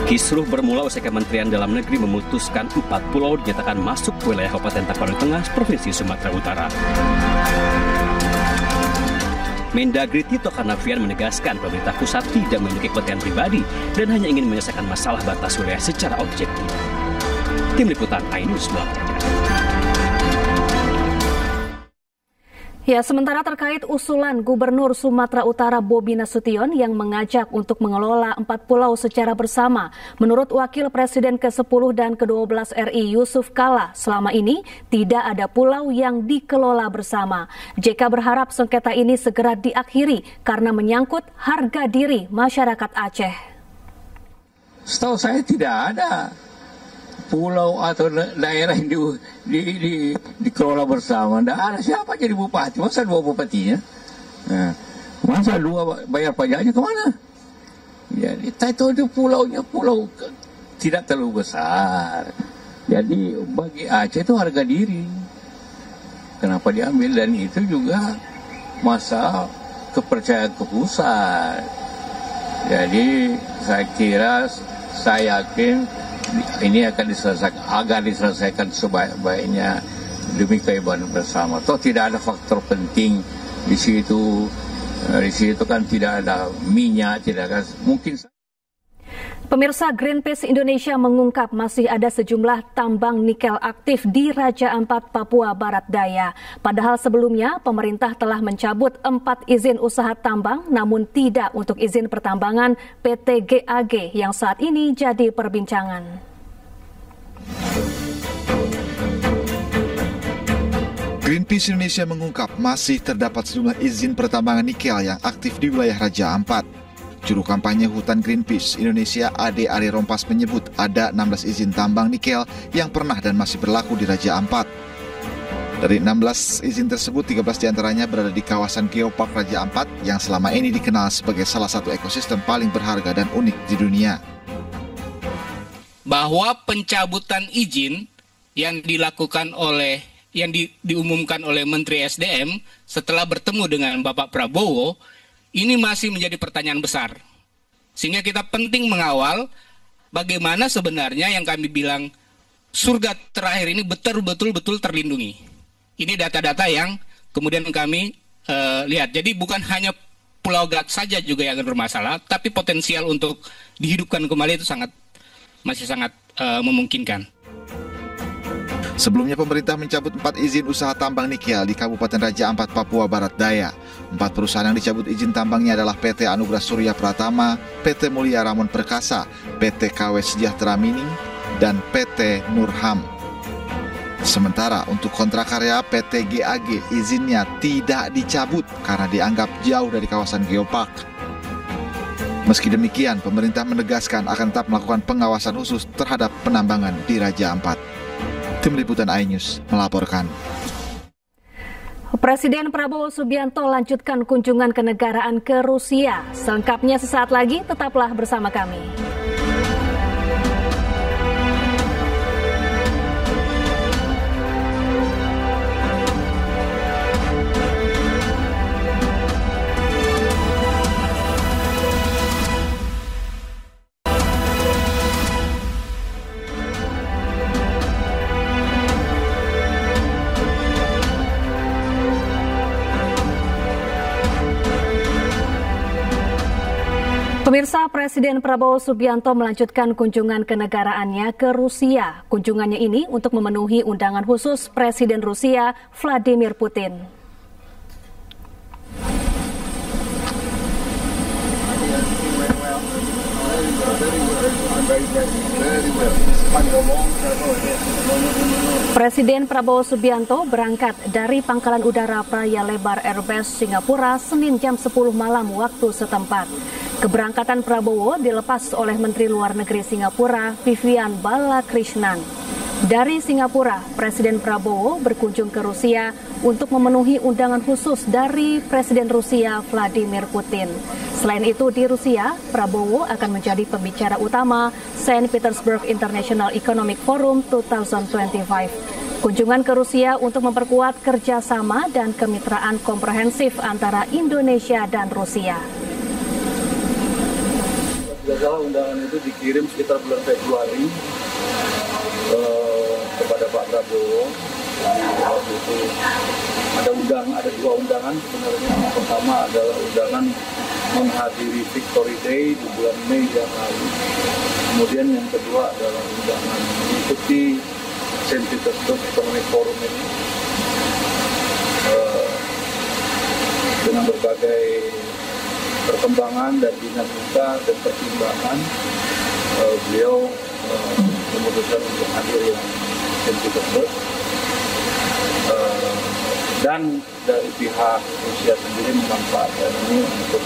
Speaker 14: Kisruh bermula usai Kementerian Dalam Negeri memutuskan 4 pulau dinyatakan masuk ke wilayah Kabupaten Tapanuli Tengah, Provinsi Sumatera Utara. Mendagri Tito Karnavian menegaskan pemerintah pusat tidak memiliki kepentingan pribadi dan hanya ingin menyelesaikan masalah batas wilayah secara objektif. Tim Liputan iNews melaporkan.
Speaker 7: Ya, sementara terkait usulan Gubernur Sumatera Utara Bobi Nasution yang mengajak untuk mengelola 4 pulau secara bersama, menurut Wakil Presiden ke-10 dan ke-12 RI Yusuf Kala, selama ini tidak ada pulau yang dikelola bersama. JK berharap sengketa ini segera diakhiri karena menyangkut harga diri masyarakat Aceh.
Speaker 8: Setahu saya tidak ada pulau atau daerah yang dikelola bersama. Tidak ada siapa jadi bupati. Masa 2 bupatinya? Nah, masa 2 bayar pajaknya kemana? Ya, itu pulaunya pulau tidak terlalu besar. Jadi bagi Aceh itu harga diri. Kenapa diambil? Dan itu juga masa kepercayaan ke pusat. Jadi saya yakin ini akan diselesaikan sebaik-baiknya demi keimanan bersama. Toh tidak ada faktor penting di situ. Di situ kan tidak ada minyak, tidak ada mungkin.
Speaker 7: Pemirsa, Greenpeace Indonesia mengungkap masih ada sejumlah tambang nikel aktif di Raja Ampat, Papua Barat Daya. Padahal sebelumnya pemerintah telah mencabut 4 izin usaha tambang, namun tidak untuk izin pertambangan PT GAG yang saat ini jadi perbincangan.
Speaker 9: Greenpeace Indonesia mengungkap masih terdapat sejumlah izin pertambangan nikel yang aktif di wilayah Raja Ampat. Juru kampanye Hutan Greenpeace Indonesia Ade Ari Rompas menyebut ada 16 izin tambang nikel yang pernah dan masih berlaku di Raja Ampat. Dari 16 izin tersebut, 13 diantaranya berada di kawasan Geopark Raja Ampat yang selama ini dikenal sebagai salah satu ekosistem paling berharga dan unik di dunia.
Speaker 10: Bahwa pencabutan izin yang dilakukan diumumkan oleh Menteri SDM setelah bertemu dengan Bapak Prabowo, ini masih menjadi pertanyaan besar. Sehingga kita penting mengawal bagaimana sebenarnya yang kami bilang surga terakhir ini betul-betul terlindungi. Ini data-data yang kemudian kami lihat. Jadi bukan hanya Pulau Gak saja juga yang bermasalah, tapi potensial untuk dihidupkan kembali itu masih sangat memungkinkan.
Speaker 9: Sebelumnya pemerintah mencabut 4 izin usaha tambang nikel di Kabupaten Raja Ampat, Papua Barat Daya. 4 perusahaan yang dicabut izin tambangnya adalah PT Anugerah Surya Pratama, PT Mulia Ramon Perkasa, PT KW Sejahtera Mining, dan PT Nurham. Sementara untuk kontrak karya PT GAG izinnya tidak dicabut karena dianggap jauh dari kawasan Geopark. Meski demikian, pemerintah menegaskan akan tetap melakukan pengawasan khusus terhadap penambangan di Raja Ampat. Tim Liputan iNews melaporkan.
Speaker 7: Presiden Prabowo Subianto lanjutkan kunjungan kenegaraan ke Rusia. Selengkapnya sesaat lagi, tetaplah bersama kami. Pemirsa, Presiden Prabowo Subianto melanjutkan kunjungan kenegaraannya ke Rusia. Kunjungannya ini untuk memenuhi undangan khusus Presiden Rusia Vladimir Putin. Presiden Prabowo Subianto berangkat dari Pangkalan Udara Praya Lebar Airbase Singapura Senin jam 10 malam waktu setempat. Keberangkatan Prabowo dilepas oleh Menteri Luar Negeri Singapura Vivian Balakrishnan. Dari Singapura, Presiden Prabowo berkunjung ke Rusia untuk memenuhi undangan khusus dari Presiden Rusia Vladimir Putin. Selain itu, di Rusia, Prabowo akan menjadi pembicara utama St. Petersburg International Economic Forum 2025. Kunjungan ke Rusia untuk memperkuat kerjasama dan kemitraan komprehensif antara Indonesia dan Rusia.
Speaker 11: Tidak salah, undangan itu dikirim sekitar bulan Februari kepada Pak Prabowo. Waktu itu ada 2 undangan sebenarnya. Yang pertama adalah undangan menghadiri Victory Day di bulan Mei yang lalu. Kemudian yang kedua adalah undangan mengikuti St. Petersburg Economic Forum ini dengan berbagai perkembangan dan dinamika dan pertimbangan, beliau memutuskan untuk hadir yang St. Petersburg, dan dari pihak Rusia sendiri memanfaatkan ini untuk.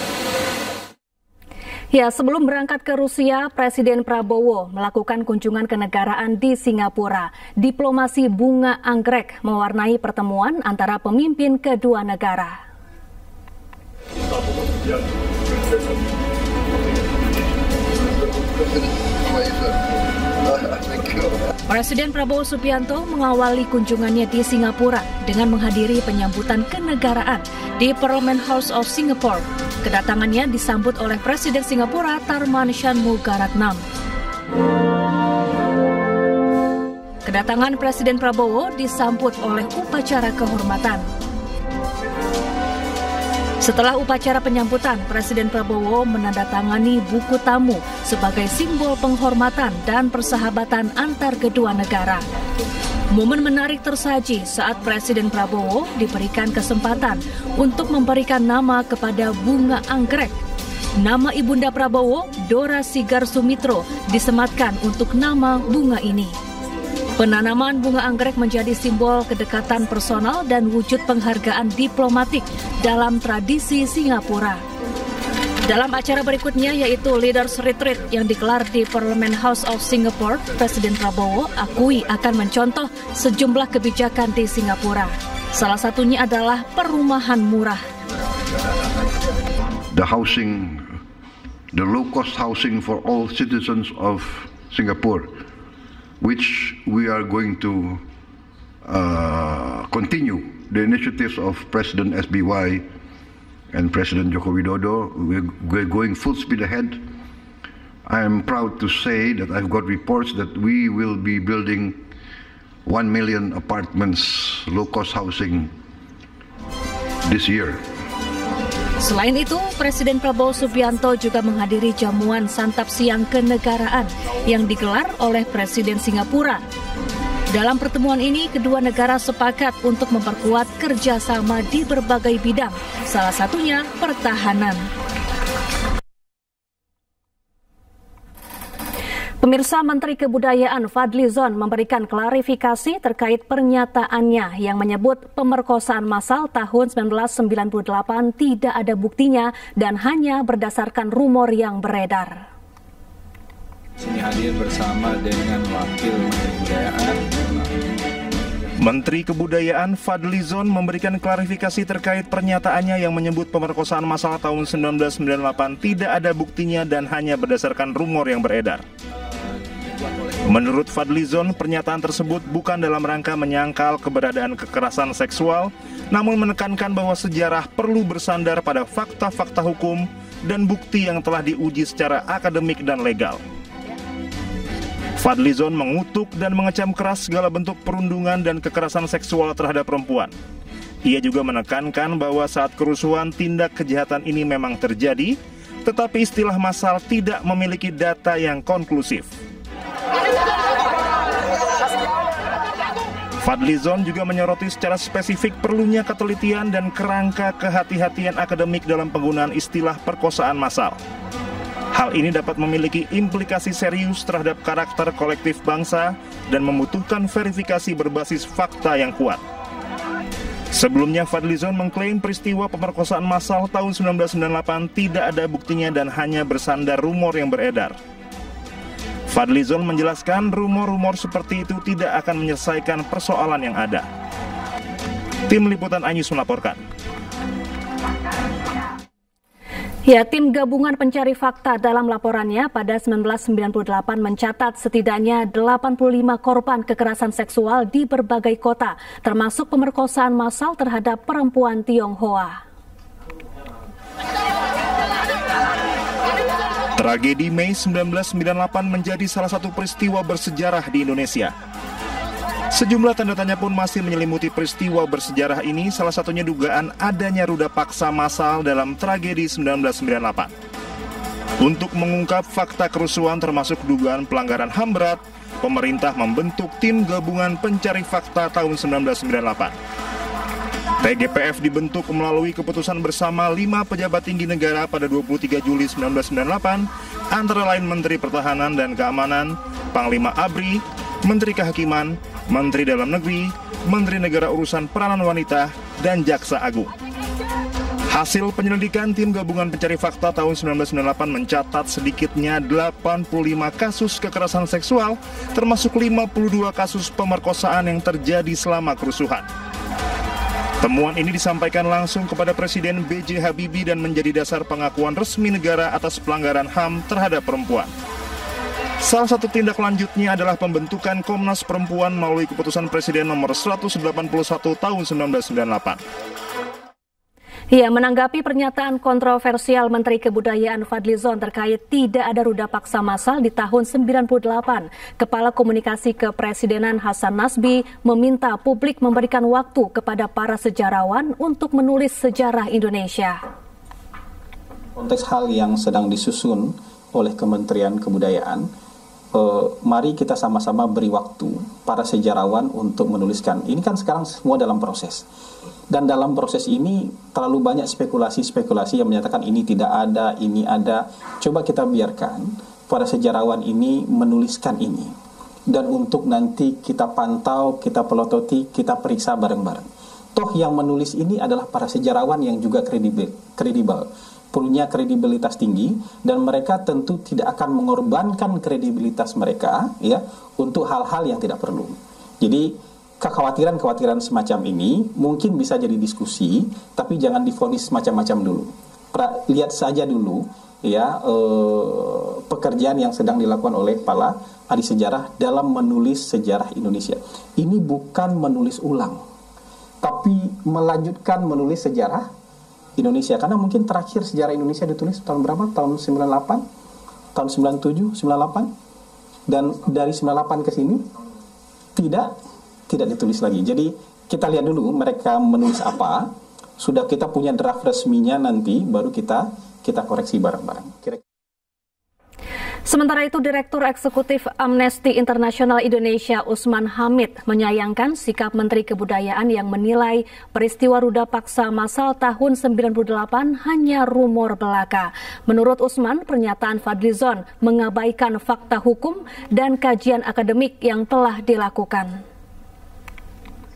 Speaker 7: Ya, sebelum berangkat ke Rusia, Presiden Prabowo melakukan kunjungan kenegaraan di Singapura. Diplomasi bunga anggrek mewarnai pertemuan antara pemimpin kedua negara. Presiden Prabowo Subianto mengawali kunjungannya di Singapura dengan menghadiri penyambutan kenegaraan di Parliament House of Singapore. Kedatangannya disambut oleh Presiden Singapura Tharman Shanmugaratnam. Kedatangan Presiden Prabowo disambut oleh upacara kehormatan. Setelah upacara penyambutan, Presiden Prabowo menandatangani buku tamu sebagai simbol penghormatan dan persahabatan antar kedua negara. Momen menarik tersaji saat Presiden Prabowo diberikan kesempatan untuk memberikan nama kepada bunga anggrek. Nama Ibunda Prabowo, Dora Sigar Sumitro, disematkan untuk nama bunga ini. Penanaman bunga anggrek menjadi simbol kedekatan personal dan wujud penghargaan diplomatik dalam tradisi Singapura. Dalam acara berikutnya yaitu Leaders Retreat yang digelar di Parliament House of Singapore, Presiden Prabowo akui akan mencontoh sejumlah kebijakan di Singapura. Salah satunya adalah perumahan murah.
Speaker 12: The low-cost housing for all citizens of Singapore, which we are going to continue the initiatives of President SBY and President Joko Widodo. We're going full speed ahead. I am proud to say that I've got reports that we will be building 1 million apartments, low-cost housing this year.
Speaker 7: Selain itu, Presiden Prabowo Subianto juga menghadiri jamuan santap siang kenegaraan yang digelar oleh Presiden Singapura. Dalam pertemuan ini, kedua negara sepakat untuk memperkuat kerjasama di berbagai bidang, salah satunya pertahanan. Pemirsa, Menteri Kebudayaan Fadlizon memberikan klarifikasi terkait pernyataannya yang menyebut pemerkosaan massal tahun 1998 tidak ada buktinya dan hanya berdasarkan rumor yang beredar.
Speaker 13: Sini hadir bersama dengan Wakil Menteri Kebudayaan.
Speaker 15: Menteri Kebudayaan Fadlizon memberikan klarifikasi terkait pernyataannya yang menyebut pemerkosaan massal tahun 1998 tidak ada buktinya dan hanya berdasarkan rumor yang beredar. Menurut Fadlizon, pernyataan tersebut bukan dalam rangka menyangkal keberadaan kekerasan seksual, namun menekankan bahwa sejarah perlu bersandar pada fakta-fakta hukum dan bukti yang telah diuji secara akademik dan legal. Fadlizon mengutuk dan mengecam keras segala bentuk perundungan dan kekerasan seksual terhadap perempuan. Ia juga menekankan bahwa saat kerusuhan tindak kejahatan ini memang terjadi, tetapi istilah massal tidak memiliki data yang konklusif. Fadlizon juga menyoroti secara spesifik perlunya ketelitian dan kerangka kehati-hatian akademik dalam penggunaan istilah perkosaan massal. Hal ini dapat memiliki implikasi serius terhadap karakter kolektif bangsa dan membutuhkan verifikasi berbasis fakta yang kuat. Sebelumnya, Fadlizon mengklaim peristiwa pemerkosaan massal tahun 1998 tidak ada buktinya dan hanya bersandar rumor yang beredar. Fadlizon menjelaskan rumor-rumor seperti itu tidak akan menyelesaikan persoalan yang ada. Tim Liputan iNews melaporkan.
Speaker 7: Ya, tim gabungan pencari fakta dalam laporannya pada 1998 mencatat setidaknya 85 korban kekerasan seksual di berbagai kota, termasuk pemerkosaan massal terhadap perempuan Tionghoa.
Speaker 15: Tragedi Mei 1998 menjadi salah satu peristiwa bersejarah di Indonesia. Sejumlah tanda tanya pun masih menyelimuti peristiwa bersejarah ini, salah satunya dugaan adanya ruda paksa massal dalam tragedi 1998. Untuk mengungkap fakta kerusuhan termasuk dugaan pelanggaran HAM berat, pemerintah membentuk tim gabungan pencari fakta tahun 1998. TGPF dibentuk melalui keputusan bersama 5 pejabat tinggi negara pada 23 Juli 1998, antara lain Menteri Pertahanan dan Keamanan, Panglima ABRI, Menteri Kehakiman, Menteri Dalam Negeri, Menteri Negara Urusan Peranan Wanita, dan Jaksa Agung. Hasil penyelidikan tim gabungan pencari fakta tahun 1998 mencatat sedikitnya 85 kasus kekerasan seksual, termasuk 52 kasus pemerkosaan yang terjadi selama kerusuhan. Temuan ini disampaikan langsung kepada Presiden B.J. Habibie dan menjadi dasar pengakuan resmi negara atas pelanggaran HAM terhadap perempuan. Salah satu tindak lanjutnya adalah pembentukan Komnas Perempuan melalui keputusan Presiden nomor 181 tahun 1998.
Speaker 7: Ya, menanggapi pernyataan kontroversial Menteri Kebudayaan Fadlizon terkait tidak ada ruda paksa massal di tahun 98, Kepala Komunikasi Kepresidenan Hasan Nasbi meminta publik memberikan waktu kepada para sejarawan untuk menulis sejarah Indonesia.
Speaker 3: Konteks hal yang sedang disusun oleh Kementerian Kebudayaan, mari kita sama-sama beri waktu para sejarawan untuk menuliskan. Ini kan sekarang semua dalam proses. Dan dalam proses ini terlalu banyak spekulasi-spekulasi yang menyatakan ini tidak ada, ini ada. Coba kita biarkan para sejarawan ini menuliskan ini. Dan untuk nanti kita pantau, kita pelototi, kita periksa bareng-bareng. Toh yang menulis ini adalah para sejarawan yang juga kredibel, punya kredibilitas tinggi, dan mereka tentu tidak akan mengorbankan kredibilitas mereka ya untuk hal-hal yang tidak perlu. Jadi kekhawatiran-kekhawatiran semacam ini mungkin bisa jadi diskusi, tapi jangan divonis macam-macam dulu. Lihat saja dulu ya pekerjaan yang sedang dilakukan oleh para ahli sejarah dalam menulis sejarah Indonesia. Ini bukan menulis ulang, tapi melanjutkan menulis sejarah Indonesia. Karena mungkin terakhir sejarah Indonesia ditulis tahun berapa? Tahun 98, tahun 97, 98. Dan dari 98 ke sini tidak ditulis lagi. Jadi kita lihat dulu mereka menulis apa. Sudah kita punya draft resminya, nanti baru kita koreksi bareng-bareng.
Speaker 7: Sementara itu, Direktur Eksekutif Amnesty International Indonesia Usman Hamid menyayangkan sikap Menteri Kebudayaan yang menilai peristiwa ruda paksa massal tahun 98 hanya rumor belaka. Menurut Usman, pernyataan Fadlizon mengabaikan fakta hukum dan kajian akademik yang telah dilakukan.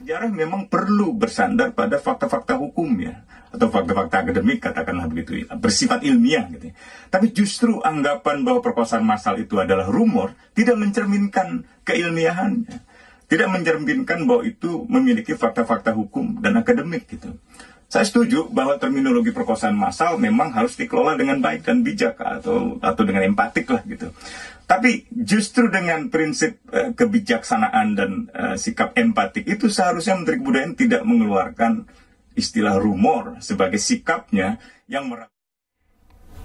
Speaker 15: Sejarah memang perlu bersandar pada fakta-fakta hukum ya, atau fakta-fakta akademik, katakanlah begitu ya, bersifat ilmiah gitu. Tapi justru anggapan bahwa perkosaan massal itu adalah rumor tidak mencerminkan keilmiahannya, tidak mencerminkan bahwa itu memiliki fakta-fakta hukum dan akademik gitu. Saya setuju bahwa terminologi perkosaan massal memang harus dikelola dengan baik dan bijak atau dengan empatik lah gitu. Tapi justru dengan prinsip kebijaksanaan dan sikap empatik itu seharusnya Menteri Kebudayaan tidak mengeluarkan istilah rumor sebagai sikapnya yang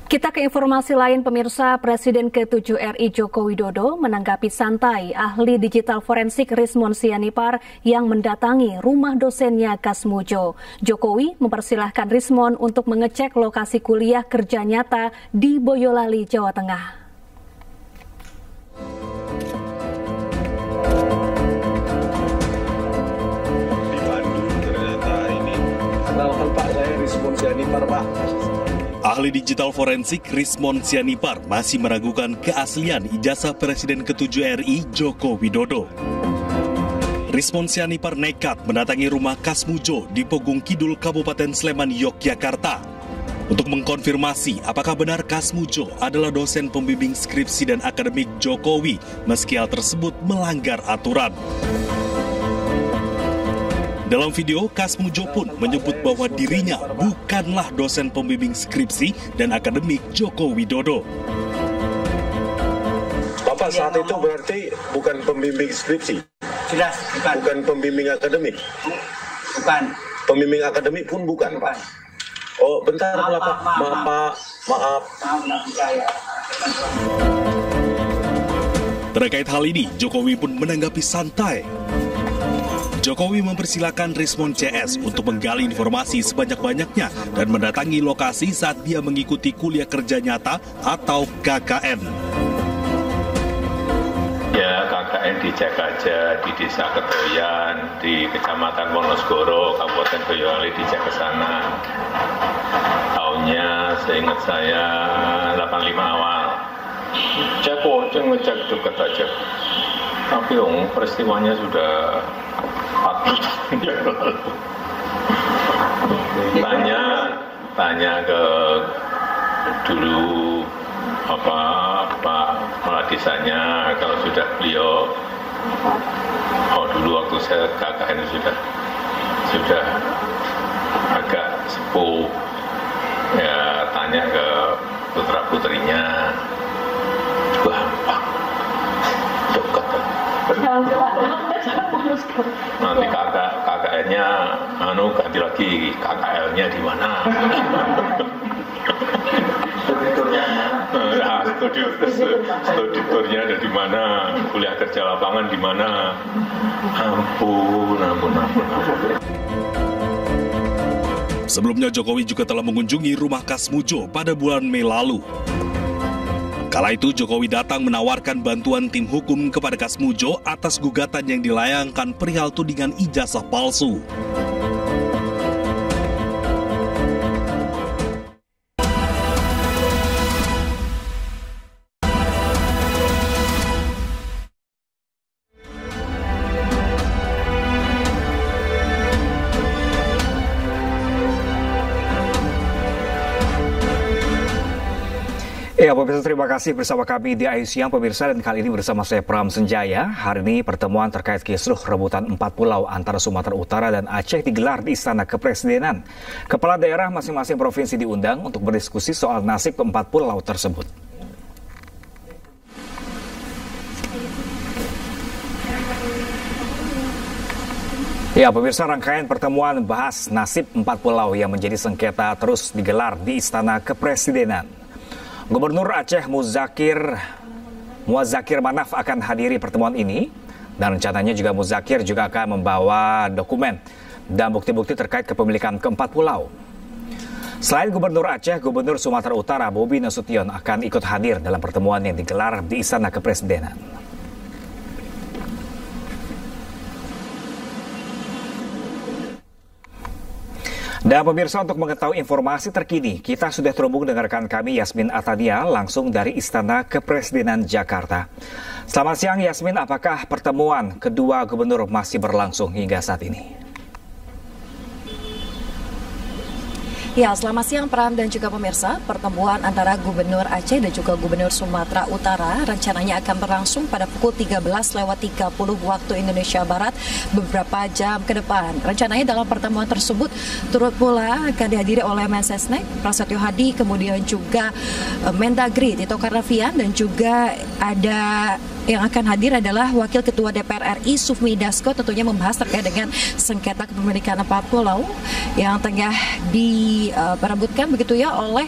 Speaker 7: Kita ke informasi lain, pemirsa. Presiden ke-7 RI Joko Widodo menanggapi santai ahli digital forensik Rismon Sianipar yang mendatangi rumah dosennya Kasmujo. Jokowi mempersilahkan Rismon untuk mengecek lokasi kuliah kerja nyata di Boyolali, Jawa Tengah.
Speaker 16: Di Bandung ternyata ini. Kenalkan Pak, saya Rismon Sianipar, Pak.
Speaker 17: Ahli digital forensik Rismon Sianipar masih meragukan keaslian ijazah Presiden ke-7 RI Joko Widodo. Rismon Sianipar nekat mendatangi rumah Kasmujo di Pogung Kidul, Kabupaten Sleman, Yogyakarta untuk mengkonfirmasi apakah benar Kasmujo adalah dosen pembimbing skripsi dan akademik Jokowi meski hal tersebut melanggar aturan. Dalam video, Kasmujo pun menyebut bahwa dirinya bukanlah dosen pembimbing skripsi dan akademik Joko Widodo.
Speaker 16: Bapak saat itu berarti bukan pembimbing skripsi?
Speaker 18: Jelas, bukan.
Speaker 16: Bukan pembimbing akademik?
Speaker 18: Bukan.
Speaker 16: Pembimbing akademik pun bukan, Pak? Oh, bentar, maaf.
Speaker 17: Terkait hal ini, Jokowi pun menanggapi santai. Jokowi mempersilahkan Rismon CS untuk menggali informasi sebanyak-banyaknya dan mendatangi lokasi saat dia mengikuti kuliah kerja nyata atau KKN.
Speaker 19: Ya, KKN dicek aja di Desa Ketoyan, di Kecamatan Wonosgoro, Kabupaten Boyolali, dicek ke sana. Tahunnya seingat saya 85 awal. Cek ngecek deket aja. Tapi peristiwanya sudah 40 tahun yang lalu. Tanya ke dulu Pak kepala desanya, kalau sudah beliau dulu waktu saya KKN sudah agak sepuh, ya tanya ke putra putrinya, gampang, dekat. Nanti KKN-nya ganti lagi, KKL-nya di mana? Studiturnya ada di mana? Kuliah kerja lapangan di mana? Ampun.
Speaker 17: Sebelumnya Jokowi juga telah mengunjungi rumah Kasmujo pada bulan Mei lalu. Kala itu Jokowi datang menawarkan bantuan tim hukum kepada Kasmujo atas gugatan yang dilayangkan perihal tudingan ijazah palsu.
Speaker 2: Ya, pemirsa, terima kasih bersama kami di Ayu Siang, pemirsa, dan kali ini bersama saya Pram Senjaya. Hari ini pertemuan terkait kisruh rebutan 4 pulau antara Sumatera Utara dan Aceh digelar di Istana Kepresidenan. Kepala daerah masing-masing provinsi diundang untuk berdiskusi soal nasib ke-4 pulau tersebut. Ya, pemirsa, rangkaian pertemuan bahas nasib 4 pulau yang menjadi sengketa terus digelar di Istana Kepresidenan. Gubernur Aceh Muazzakir Manaf akan hadiri pertemuan ini, dan rencananya juga Muazzakir juga akan membawa dokumen dan bukti-bukti terkait kepemilikan ke-4 pulau. Selain Gubernur Aceh, Gubernur Sumatera Utara Bobi Nasution akan ikut hadir dalam pertemuan yang digelar di Istana Kepresidenan. Dan pemirsa, untuk mengetahui informasi terkini, kita sudah terhubung dengan rekan kami Yasmin Atadia langsung dari Istana Kepresidenan Jakarta. Selamat siang Yasmin, apakah pertemuan kedua gubernur masih berlangsung hingga saat ini?
Speaker 5: Ya, selamat siang Pram dan juga pemirsa. Pertemuan antara Gubernur Aceh dan juga Gubernur Sumatera Utara rencananya akan berlangsung pada pukul 13.30 waktu Indonesia Barat beberapa jam ke depan. Rencananya dalam pertemuan tersebut turut pula akan dihadiri oleh Mensesnek Prasetyo Hadi, kemudian juga Mendagri Tito Karnavian, dan juga ada yang akan hadir adalah Wakil Ketua DPR RI Sufmi Dasko, tentunya membahas terkait dengan sengketa kepemilikan 4 pulau yang tengah diperebutkan begitu ya oleh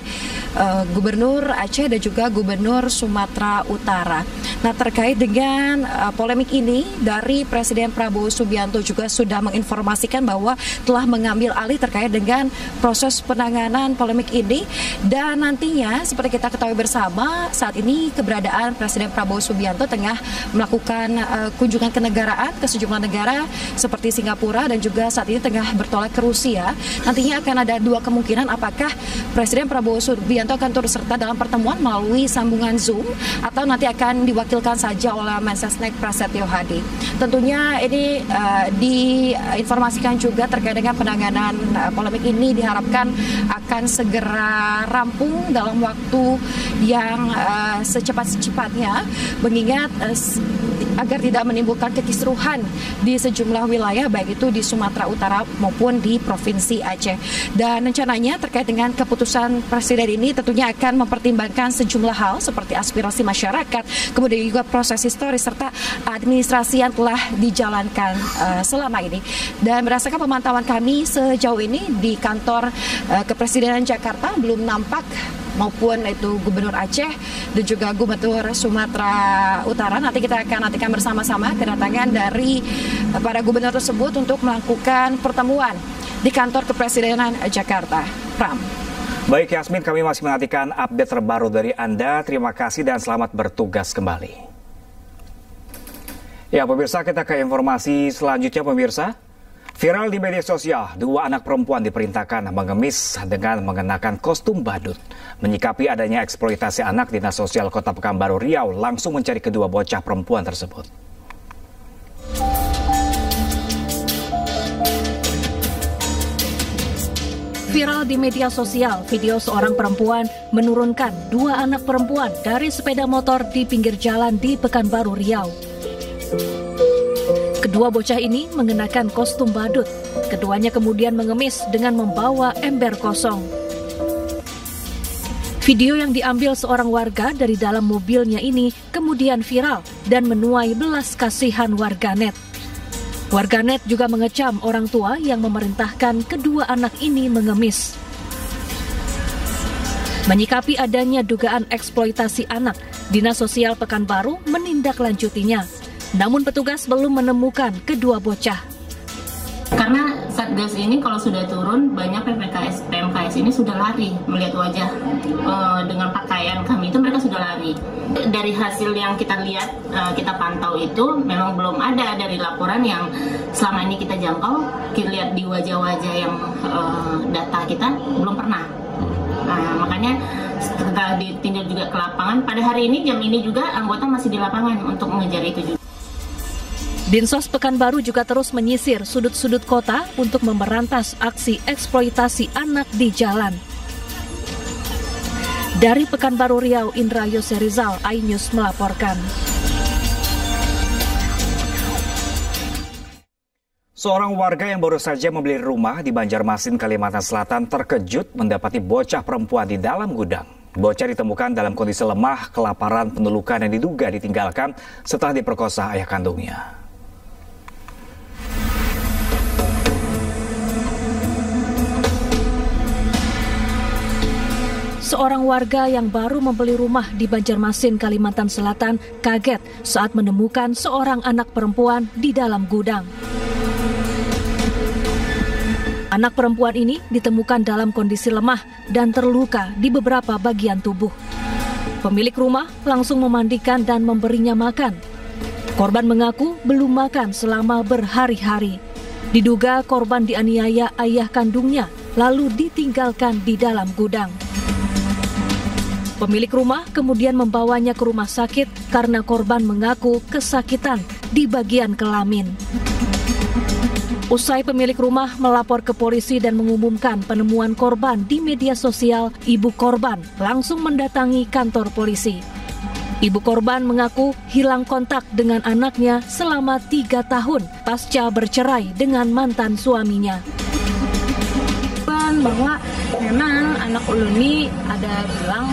Speaker 5: Gubernur Aceh dan juga Gubernur Sumatera Utara. Nah, terkait dengan polemik ini, dari Presiden Prabowo Subianto juga sudah menginformasikan bahwa telah mengambil alih terkait dengan proses penanganan polemik ini, dan nantinya seperti kita ketahui bersama, saat ini keberadaan Presiden Prabowo Subianto tengah melakukan kunjungan kenegaraan ke sejumlah negara seperti Singapura, dan juga saat ini tengah bertolak ke Rusia. Nantinya akan ada dua kemungkinan, apakah Presiden Prabowo Subianto akan turut serta dalam pertemuan melalui sambungan Zoom atau nanti akan diwakilkan saja oleh Mensesnek Prasetyo Hadi. Tentunya ini diinformasikan juga terkait dengan penanganan polemik ini diharapkan akan segera rampung dalam waktu yang secepat-cepatnya, mengingat agar tidak menimbulkan kekisruhan di sejumlah wilayah, baik itu di Sumatera Utara maupun di Provinsi Aceh. Dan rencananya terkait dengan keputusan Presiden ini tentunya akan mempertimbangkan sejumlah hal seperti aspirasi masyarakat, kemudian juga proses historis serta administrasi yang telah dijalankan selama ini. Dan berdasarkan pemantauan kami sejauh ini di kantor Kepresidenan Jakarta belum nampak maupun itu Gubernur Aceh dan juga Gubernur Sumatera Utara. Nanti kita akan nantikan bersama-sama kedatangan dari para gubernur tersebut untuk melakukan pertemuan di kantor Kepresidenan Jakarta. Pram.
Speaker 2: Baik Yasmin, kami masih menantikan update terbaru dari Anda. Terima kasih dan selamat bertugas kembali. Ya pemirsa, kita ke informasi selanjutnya pemirsa. Viral di media sosial, 2 anak perempuan diperintahkan mengemis dengan mengenakan kostum badut. Menyikapi adanya eksploitasi anak, Dinas Sosial Kota Pekanbaru Riau langsung mencari kedua bocah perempuan tersebut.
Speaker 7: Viral di media sosial, video seorang perempuan menurunkan 2 anak perempuan dari sepeda motor di pinggir jalan di Pekanbaru Riau. Kedua bocah ini mengenakan kostum badut. Keduanya kemudian mengemis dengan membawa ember kosong. Video yang diambil seorang warga dari dalam mobilnya ini kemudian viral dan menuai belas kasihan warganet. Warganet juga mengecam orang tua yang memerintahkan kedua anak ini mengemis. Menyikapi adanya dugaan eksploitasi anak, Dinas Sosial Pekanbaru menindaklanjutinya. Namun petugas belum menemukan kedua bocah.
Speaker 1: Karena Satgas ini kalau sudah turun, banyak PMKS ini sudah lari melihat wajah dengan pakaian kami itu, mereka sudah lari. Dari hasil yang kita lihat, kita pantau itu memang belum ada dari laporan yang selama ini kita jangkau, kita lihat di wajah-wajah yang data kita belum pernah. Makanya setelah ditinjau juga ke lapangan, pada hari ini jam ini juga anggota masih di lapangan untuk mengejar itu juga.
Speaker 7: Dinsos Pekanbaru juga terus menyisir sudut-sudut kota untuk memberantas aksi eksploitasi anak di jalan. Dari Pekanbaru Riau, Indra Yoserizal, iNews melaporkan.
Speaker 2: Seorang warga yang baru saja membeli rumah di Banjarmasin, Kalimantan Selatan terkejut mendapati bocah perempuan di dalam gudang. Bocah ditemukan dalam kondisi lemah, kelaparan, penelukan yang diduga ditinggalkan setelah diperkosa ayah kandungnya.
Speaker 7: Seorang warga yang baru membeli rumah di Banjarmasin, Kalimantan Selatan kaget saat menemukan seorang anak perempuan di dalam gudang. Anak perempuan ini ditemukan dalam kondisi lemah dan terluka di beberapa bagian tubuh. Pemilik rumah langsung memandikan dan memberinya makan. Korban mengaku belum makan selama berhari-hari. Diduga korban dianiaya ayah kandungnya lalu ditinggalkan di dalam gudang. Pemilik rumah kemudian membawanya ke rumah sakit karena korban mengaku kesakitan di bagian kelamin. Usai pemilik rumah melapor ke polisi dan mengumumkan penemuan korban di media sosial, ibu korban langsung mendatangi kantor polisi. Ibu korban mengaku hilang kontak dengan anaknya selama 3 tahun pasca bercerai dengan mantan suaminya.
Speaker 6: Bahwa memang anak ulun ini ada bilang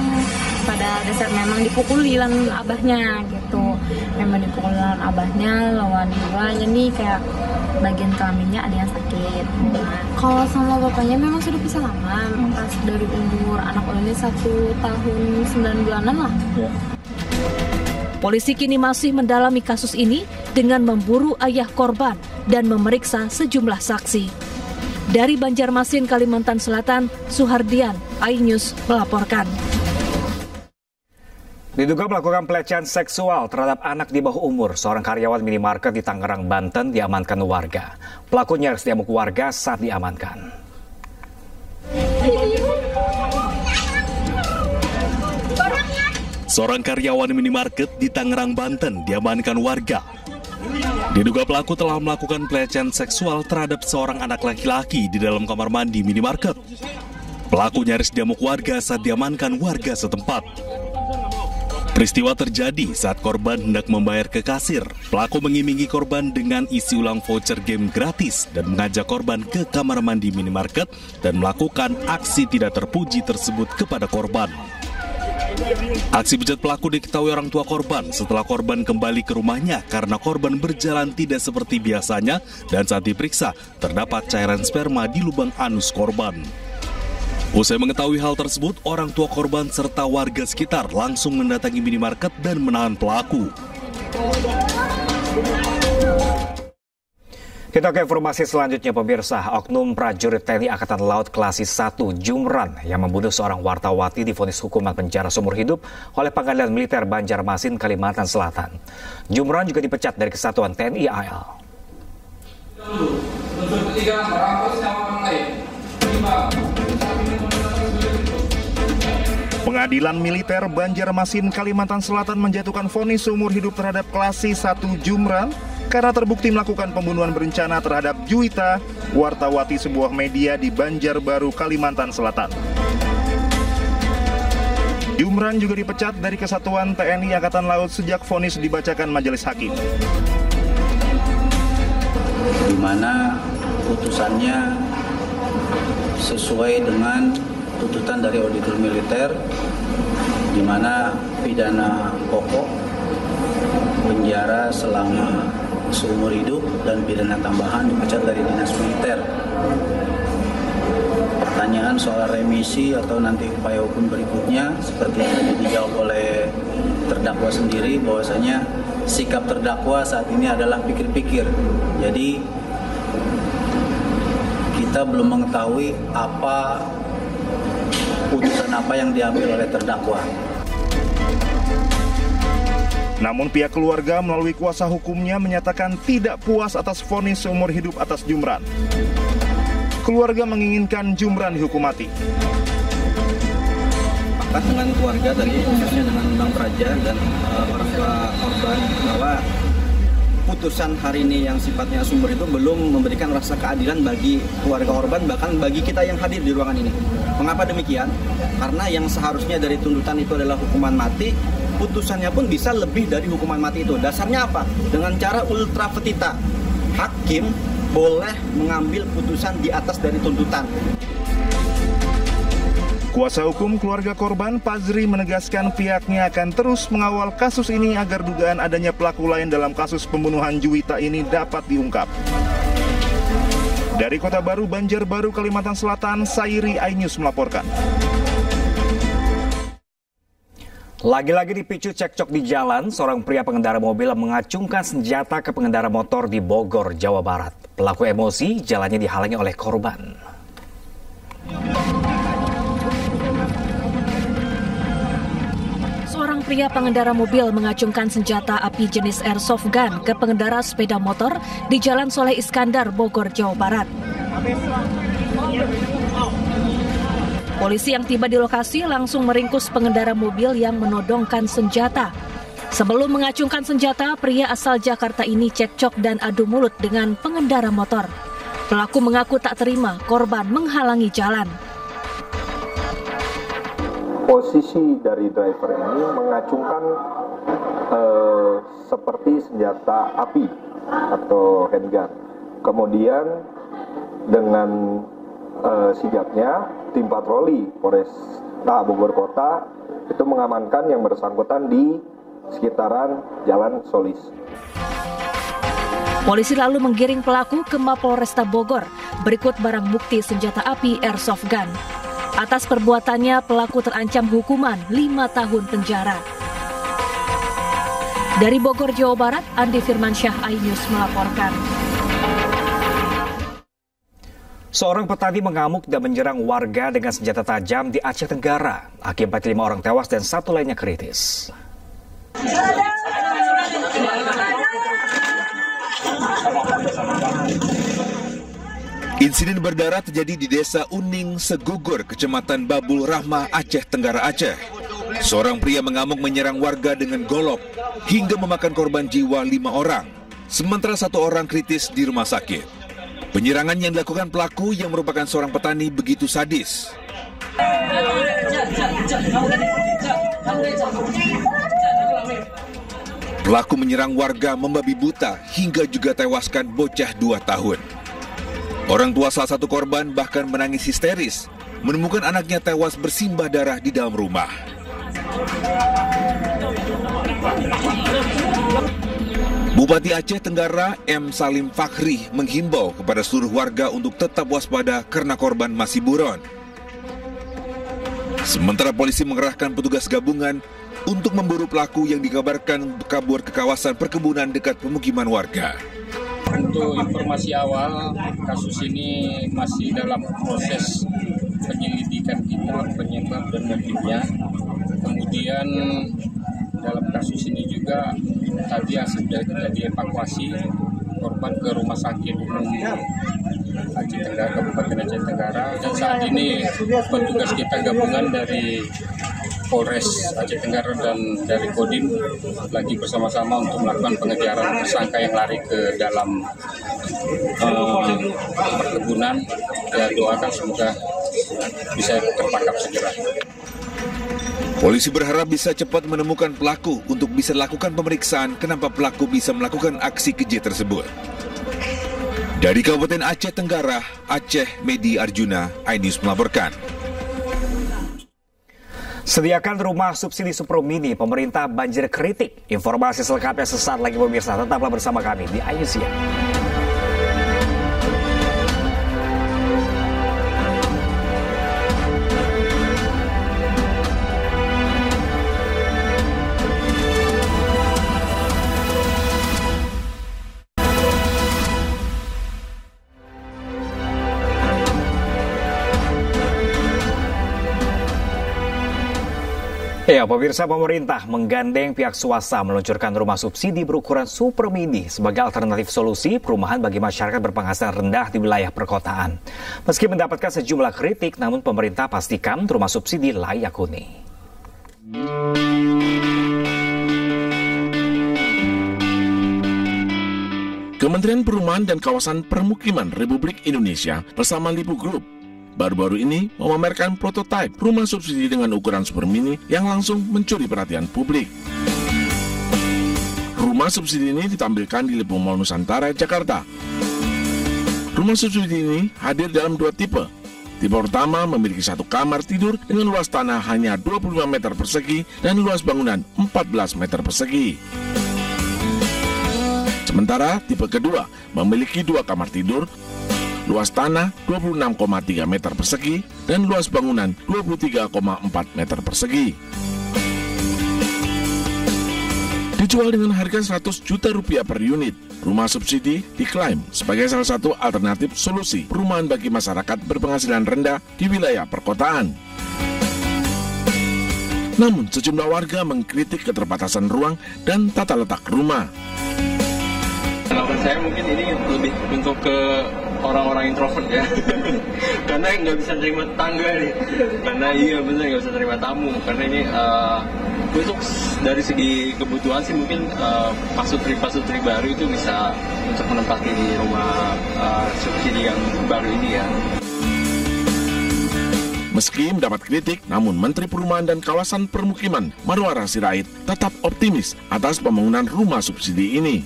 Speaker 6: pada dasar memang dipukulilan abahnya gitu, memang dipukulilan abahnya, lawan duanya nih kayak bagian kelaminnya ada yang sakit. Kalau sama bapaknya memang sudah pisah lama, pas dari umur anak ulun ini 1 tahun 9 bulanan lah.
Speaker 7: Polisi kini masih mendalami kasus ini dengan memburu ayah korban dan memeriksa sejumlah saksi. Dari Banjarmasin, Kalimantan Selatan, Suhardian, iNews melaporkan.
Speaker 2: Diduga melakukan pelecehan seksual terhadap anak di bawah umur, seorang karyawan minimarket di Tangerang, Banten diamankan warga. Pelaku nyaris diamuk warga saat diamankan.
Speaker 17: Seorang karyawan minimarket di Tangerang, Banten diamankan warga. Diduga pelaku telah melakukan pelecehan seksual terhadap seorang anak laki-laki di dalam kamar mandi minimarket. Pelaku nyaris diamuk warga saat diamankan warga setempat. Peristiwa terjadi saat korban hendak membayar ke kasir. Pelaku mengiming-imingi korban dengan isi ulang voucher game gratis dan mengajak korban ke kamar mandi minimarket dan melakukan aksi tidak terpuji tersebut kepada korban. Aksi bejat pelaku diketahui orang tua korban setelah korban kembali ke rumahnya karena korban berjalan tidak seperti biasanya dan saat diperiksa terdapat cairan sperma di lubang anus korban. Usai mengetahui hal tersebut, orang tua korban serta warga sekitar langsung mendatangi minimarket dan menahan pelaku.
Speaker 2: Kita ke informasi selanjutnya, pemirsa. Oknum prajurit TNI Angkatan Laut Klasik 1 Jumran yang membunuh seorang wartawati divonis hukuman penjara seumur hidup oleh Pengadilan Militer Banjarmasin, Kalimantan Selatan. Jumran juga dipecat dari Kesatuan TNI AL.
Speaker 15: Pengadilan Militer Banjarmasin, Kalimantan Selatan menjatuhkan vonis seumur hidup terhadap Klasik 1 Jumran karena terbukti melakukan pembunuhan berencana terhadap Juwita, wartawati sebuah media di Banjarbaru, Kalimantan Selatan. Jumran juga dipecat dari Kesatuan TNI Angkatan Laut sejak vonis dibacakan majelis hakim.
Speaker 20: Di mana putusannya sesuai dengan tuntutan dari auditor militer, di mana pidana pokok penjara selama seumur hidup dan pidana tambahan dipecat dari dinas militer. Pertanyaan soal remisi atau nanti upaya hukum berikutnya seperti yang tadi dijawab oleh terdakwa sendiri, bahwasanya sikap terdakwa saat ini adalah pikir-pikir. Jadi kita belum mengetahui putusan apa yang diambil oleh terdakwa.
Speaker 15: Namun pihak keluarga melalui kuasa hukumnya menyatakan tidak puas atas vonis seumur hidup atas Jumran. Keluarga menginginkan Jumran dihukum mati.
Speaker 21: Sepakat dengan keluarga tadi, khususnya dengan Bang Praja dan orang tua korban, bahwa putusan hari ini yang sifatnya sumber itu belum memberikan rasa keadilan bagi keluarga korban, bahkan bagi kita yang hadir di ruangan ini. Mengapa demikian? Karena yang seharusnya dari tuntutan itu adalah hukuman mati, putusannya pun bisa lebih dari hukuman mati itu. Dasarnya apa? Dengan cara ultra petita, hakim boleh mengambil putusan di atas dari tuntutan.
Speaker 15: Kuasa hukum keluarga korban, Pazri, menegaskan pihaknya akan terus mengawal kasus ini agar dugaan adanya pelaku lain dalam kasus pembunuhan Juwita ini dapat diungkap. Dari Kota Baru, Banjarbaru, Kalimantan Selatan, Sairi iNews melaporkan.
Speaker 2: Lagi-lagi dipicu cekcok di jalan, seorang pria pengendara mobil mengacungkan senjata ke pengendara motor di Bogor, Jawa Barat. Pelaku emosi, jalannya dihalangi oleh korban.
Speaker 5: Seorang pria pengendara mobil mengacungkan senjata api jenis airsoft gun ke pengendara sepeda motor di Jalan Soleh Iskandar, Bogor, Jawa Barat. Polisi yang tiba di lokasi langsung meringkus pengendara mobil yang menodongkan senjata. Sebelum mengacungkan senjata, pria asal Jakarta ini cekcok dan adu mulut dengan pengendara motor. Pelaku mengaku tak terima korban menghalangi jalan.
Speaker 22: Posisi dari driver ini mengacungkan seperti senjata api atau handgun. Kemudian dengan sigapnya, tim patroli Polresta Bogor Kota itu mengamankan yang bersangkutan di sekitaran Jalan Solis.
Speaker 5: Polisi lalu menggiring pelaku ke Mapolresta Bogor berikut barang bukti senjata api airsoft gun. Atas perbuatannya, pelaku terancam hukuman 5 tahun penjara. Dari Bogor, Jawa Barat, Andi Firmansyah, iNews melaporkan.
Speaker 2: Seorang petani mengamuk dan menyerang warga dengan senjata tajam di Aceh Tenggara. Akibat 5 orang tewas dan 1 lainnya kritis.
Speaker 23: Insiden berdarah terjadi di Desa Uning, Segugur, Kecamatan Babul Rahmah, Aceh Tenggara, Aceh. Seorang pria mengamuk menyerang warga dengan golok hingga memakan korban jiwa 5 orang, sementara 1 orang kritis di rumah sakit. Penyerangan yang dilakukan pelaku yang merupakan seorang petani begitu sadis. Pelaku menyerang warga membabi buta hingga juga tewaskan bocah 2 tahun. Orang tua salah satu korban bahkan menangis histeris menemukan anaknya tewas bersimbah darah di dalam rumah. Bupati Aceh Tenggara M. Salim Fakhri menghimbau kepada seluruh warga untuk tetap waspada karena korban masih buron. Sementara polisi mengerahkan petugas gabungan untuk memburu pelaku yang dikabarkan kabur ke kawasan perkebunan dekat pemukiman warga.
Speaker 4: Untuk informasi awal, kasus ini masih dalam proses penyelidikan kita, penyebab dan motifnya. Kemudian dalam kasus ini juga tadi sudah dievakuasi korban ke rumah sakit umum Aceh Tenggara, Kabupaten Aceh Tenggara, dan saat ini petugas kita gabungan dari Polres Aceh Tenggara dan dari Kodim lagi bersama-sama untuk melakukan pengejaran tersangka yang lari ke dalam perkebunan. Ya, doakan semoga bisa tertangkap segera.
Speaker 23: Polisi berharap bisa cepat menemukan pelaku untuk bisa lakukan pemeriksaan kenapa pelaku bisa melakukan aksi keji tersebut. Dari Kabupaten Aceh Tenggara, Aceh, Medi Arjuna, iNews melaporkan.
Speaker 2: Sediakan rumah subsidi Super Mini, pemerintah banjir kritik. Informasi selengkapnya sesaat lagi pemirsa, tetaplah bersama kami di Ayu Siang. Ya, pemirsa, pemerintah menggandeng pihak swasta meluncurkan rumah subsidi berukuran Super Mini sebagai alternatif solusi perumahan bagi masyarakat berpenghasilan rendah di wilayah perkotaan. Meski mendapatkan sejumlah kritik, namun pemerintah pastikan rumah subsidi layak huni.
Speaker 8: Kementerian Perumahan dan Kawasan Permukiman Republik Indonesia bersama Lipo Group baru-baru ini memamerkan prototipe rumah subsidi dengan ukuran Super Mini yang langsung mencuri perhatian publik. Rumah subsidi ini ditampilkan di Lipo Mall Nusantara, Jakarta. Rumah subsidi ini hadir dalam dua tipe. Tipe pertama memiliki satu kamar tidur dengan luas tanah hanya 25 meter persegi dan luas bangunan 14 meter persegi. Sementara tipe kedua memiliki dua kamar tidur, luas tanah 26,3 meter persegi, dan luas bangunan 23,4 meter persegi. Dijual dengan harga 100 juta rupiah per unit, rumah subsidi diklaim sebagai salah satu alternatif solusi perumahan bagi masyarakat berpenghasilan rendah di wilayah perkotaan. Namun, sejumlah warga mengkritik keterbatasan ruang dan tata letak rumah.
Speaker 10: Menurut saya mungkin ini lebih untuk ke orang-orang introvert ya, karena nggak bisa terima tetangga nih, karena iya benar nggak bisa terima tamu, karena ini untuk dari segi kebutuhan sih mungkin pasutri baru itu bisa untuk menempati di rumah subsidi yang baru ini ya.
Speaker 8: Meski mendapat kritik, namun Menteri Perumahan dan Kawasan Permukiman Marwara Sirait tetap optimis atas pembangunan rumah subsidi ini.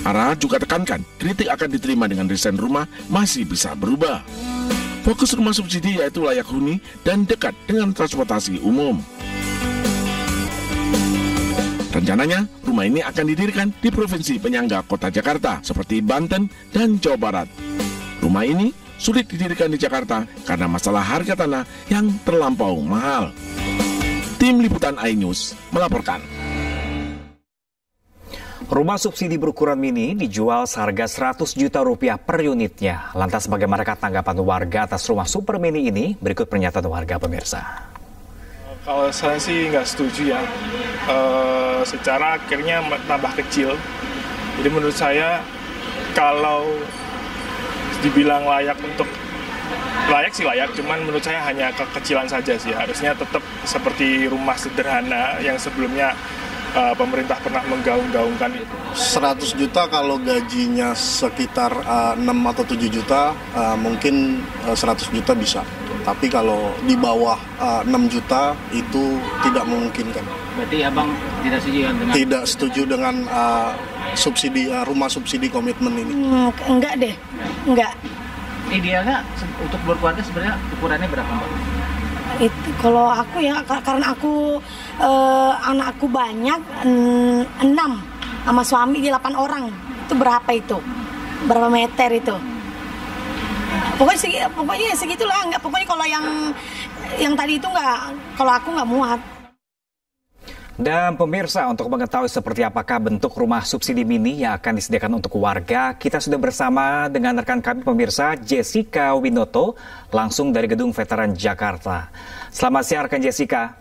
Speaker 8: Ara juga tekankan, kritik akan diterima dengan desain rumah masih bisa berubah. Fokus rumah subsidi yaitu layak huni dan dekat dengan transportasi umum. Rencananya, rumah ini akan didirikan di provinsi penyangga kota Jakarta, seperti Banten dan Jawa Barat. Rumah ini sulit didirikan di Jakarta karena masalah harga tanah yang terlampau mahal. Tim Liputan iNews melaporkan.
Speaker 2: Rumah subsidi berukuran mini dijual seharga 100 juta rupiah per unitnya. Lantas bagaimanakah tanggapan warga atas rumah super mini ini? Berikut pernyataan warga pemirsa.
Speaker 14: Kalau saya sih nggak setuju ya. Secara akhirnya tambah kecil. Jadi menurut saya kalau dibilang layak sih layak, cuman menurut saya hanya kekecilan saja sih. Harusnya tetap seperti rumah sederhana yang sebelumnya pemerintah pernah menggaung-gaungkan itu.
Speaker 24: 100 juta kalau gajinya sekitar 6 atau 7 juta, mungkin 100 juta bisa. Tapi kalau di bawah 6 juta itu tidak memungkinkan.
Speaker 25: Berarti abang tidak setuju dengan? Tidak
Speaker 24: setuju dengan subsidi rumah subsidi komitmen ini.
Speaker 26: Enggak deh, enggak.
Speaker 25: Idealnya untuk berkeluarga sebenarnya ukurannya berapa?
Speaker 26: Itu kalau aku ya, karena aku anakku banyak 6 sama suami di 8 orang, itu berapa itu? Berapa meter itu? Pokoknya segitulah, enggak, pokoknya kalau yang tadi itu enggak, kalau aku enggak muat.
Speaker 2: Dan pemirsa, untuk mengetahui seperti apakah bentuk rumah subsidi mini yang akan disediakan untuk warga, kita sudah bersama dengan rekan kami pemirsa Jessica Winoto langsung dari Gedung Veteran Jakarta. Selamat siang rekan Jessica.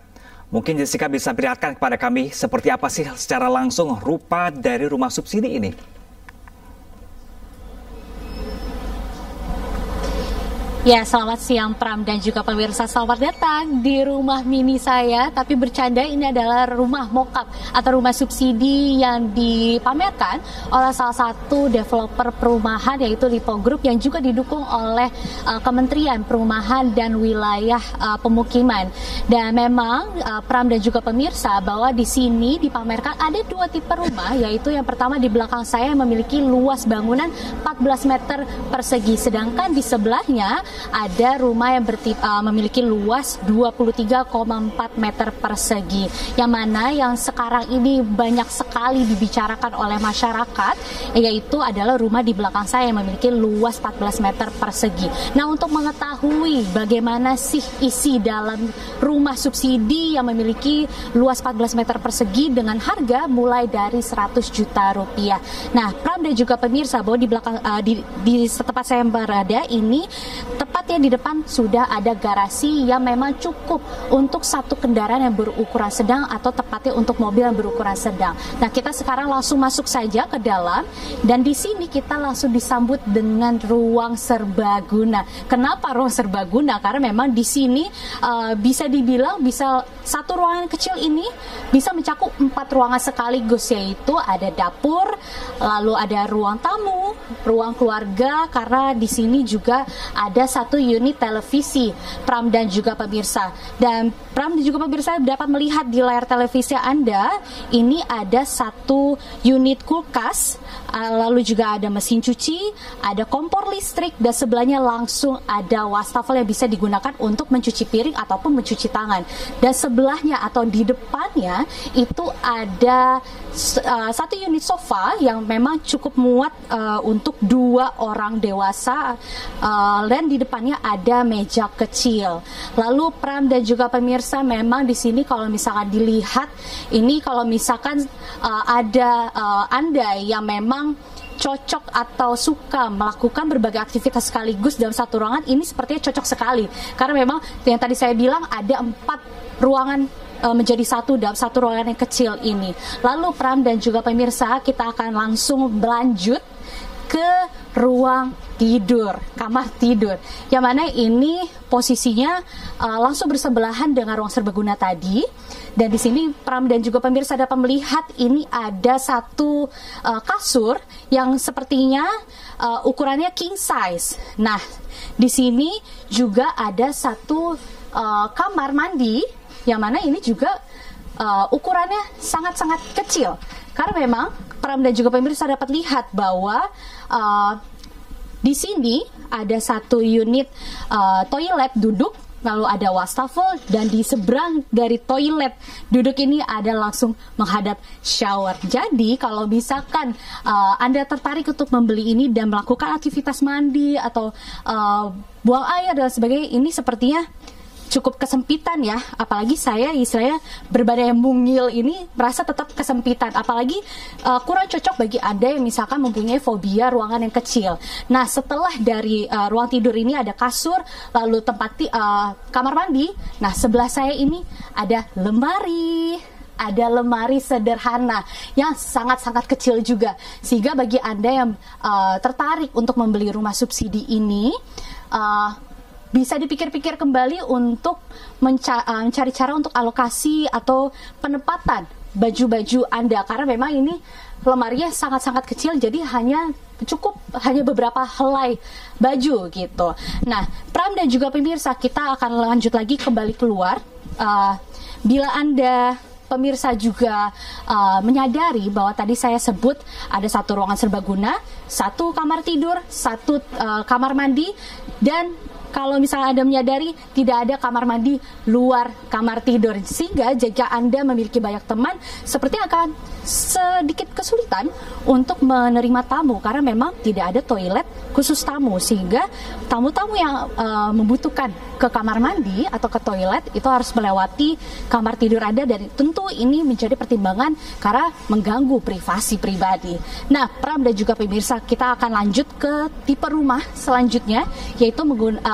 Speaker 2: Mungkin Jessica bisa perlihatkan kepada kami seperti apa sih secara langsung rupa dari rumah subsidi ini?
Speaker 27: Ya, selamat siang Pram dan juga pemirsa, selamat datang di rumah mini saya. Tapi bercanda, ini adalah rumah mock-up atau rumah subsidi yang dipamerkan oleh salah satu developer perumahan yaitu Lipo Group yang juga didukung oleh Kementerian Perumahan dan Wilayah Pemukiman. Dan memang Pram dan juga pemirsa, bahwa di sini dipamerkan ada dua tipe rumah, yaitu yang pertama di belakang saya yang memiliki luas bangunan 14 meter persegi, sedangkan di sebelahnya ada rumah yang memiliki luas 23,4 meter persegi, yang mana yang sekarang ini banyak sekali dibicarakan oleh masyarakat, yaitu adalah rumah di belakang saya yang memiliki luas 14 meter persegi. Nah, untuk mengetahui bagaimana sih isi dalam rumah subsidi yang memiliki luas 14 meter persegi dengan harga mulai dari 100 juta rupiah. Nah, Pram dan juga pemirsa, bahwa di belakang di tempat saya berada ini, tepatnya di depan sudah ada garasi yang memang cukup untuk satu kendaraan yang berukuran sedang atau tepatnya untuk mobil yang berukuran sedang. Nah, kita sekarang langsung masuk saja ke dalam, dan di sini kita langsung disambut dengan ruang serbaguna. Kenapa ruang serbaguna? Karena memang di sini bisa dibilang satu ruangan kecil ini bisa mencakup 4 ruangan sekaligus, yaitu ada dapur, lalu ada ruang tamu, ruang keluarga, karena di sini juga ada satu unit televisi, Pram dan juga pemirsa. Dan Pram dan juga pemirsa dapat melihat di layar televisi Anda, ini ada satu unit kulkas, lalu juga ada mesin cuci, ada kompor listrik, dan sebelahnya langsung ada wastafel yang bisa digunakan untuk mencuci piring ataupun mencuci tangan. Dan sebelahnya atau di depannya itu ada satu unit sofa yang memang cukup muat untuk 2 orang dewasa, dan di depannya ada meja kecil. Lalu Pram dan juga pemirsa, memang di sini kalau misalkan dilihat ini, kalau misalkan ada Anda yang memang cocok atau suka melakukan berbagai aktivitas sekaligus dalam satu ruangan, ini sepertinya cocok sekali, karena memang yang tadi saya bilang ada 4 ruangan menjadi satu dalam satu ruangan yang kecil ini. Lalu Pram dan juga pemirsa, kita akan langsung berlanjut ke ruang tidur, kamar tidur, yang mana ini posisinya langsung bersebelahan dengan ruang serbaguna tadi. Dan di sini Pram dan juga pemirsa dapat melihat ini ada satu kasur yang sepertinya ukurannya king size. Nah, di sini juga ada satu kamar mandi, yang mana ini juga ukurannya sangat-sangat kecil. Karena memang Pram dan juga pemirsa dapat lihat bahwa di sini ada satu unit toilet duduk, lalu ada wastafel, dan di seberang dari toilet duduk ini ada langsung menghadap shower. Jadi kalau misalkan Anda tertarik untuk membeli ini dan melakukan aktivitas mandi atau buang air dan sebagainya, ini sepertinya cukup kesempitan ya, apalagi saya istilahnya berbadan yang mungil ini merasa tetap kesempitan, apalagi kurang cocok bagi Anda yang misalkan mempunyai fobia ruangan yang kecil. Nah, setelah dari ruang tidur ini ada kasur, lalu tempat kamar mandi. Nah, sebelah saya ini ada lemari sederhana yang sangat-sangat kecil juga, sehingga bagi Anda yang tertarik untuk membeli rumah subsidi ini, bisa dipikir-pikir kembali untuk mencari cara untuk alokasi atau penempatan baju-baju Anda, karena memang ini lemarinya sangat-sangat kecil, jadi hanya beberapa helai baju gitu. Nah, Pram dan juga pemirsa, kita akan lanjut lagi kembali keluar. Bila Anda pemirsa juga menyadari bahwa tadi saya sebut ada satu ruangan serbaguna, satu kamar tidur, satu kamar mandi, dan kalau misalnya Anda menyadari tidak ada kamar mandi luar kamar tidur, sehingga jika Anda memiliki banyak teman, seperti akan sedikit kesulitan untuk menerima tamu, karena memang tidak ada toilet khusus tamu, sehingga tamu-tamu yang membutuhkan ke kamar mandi atau ke toilet itu harus melewati kamar tidur Anda, dan tentu ini menjadi pertimbangan karena mengganggu privasi pribadi. Nah, Pram dan juga pemirsa, kita akan lanjut ke tipe rumah selanjutnya, yaitu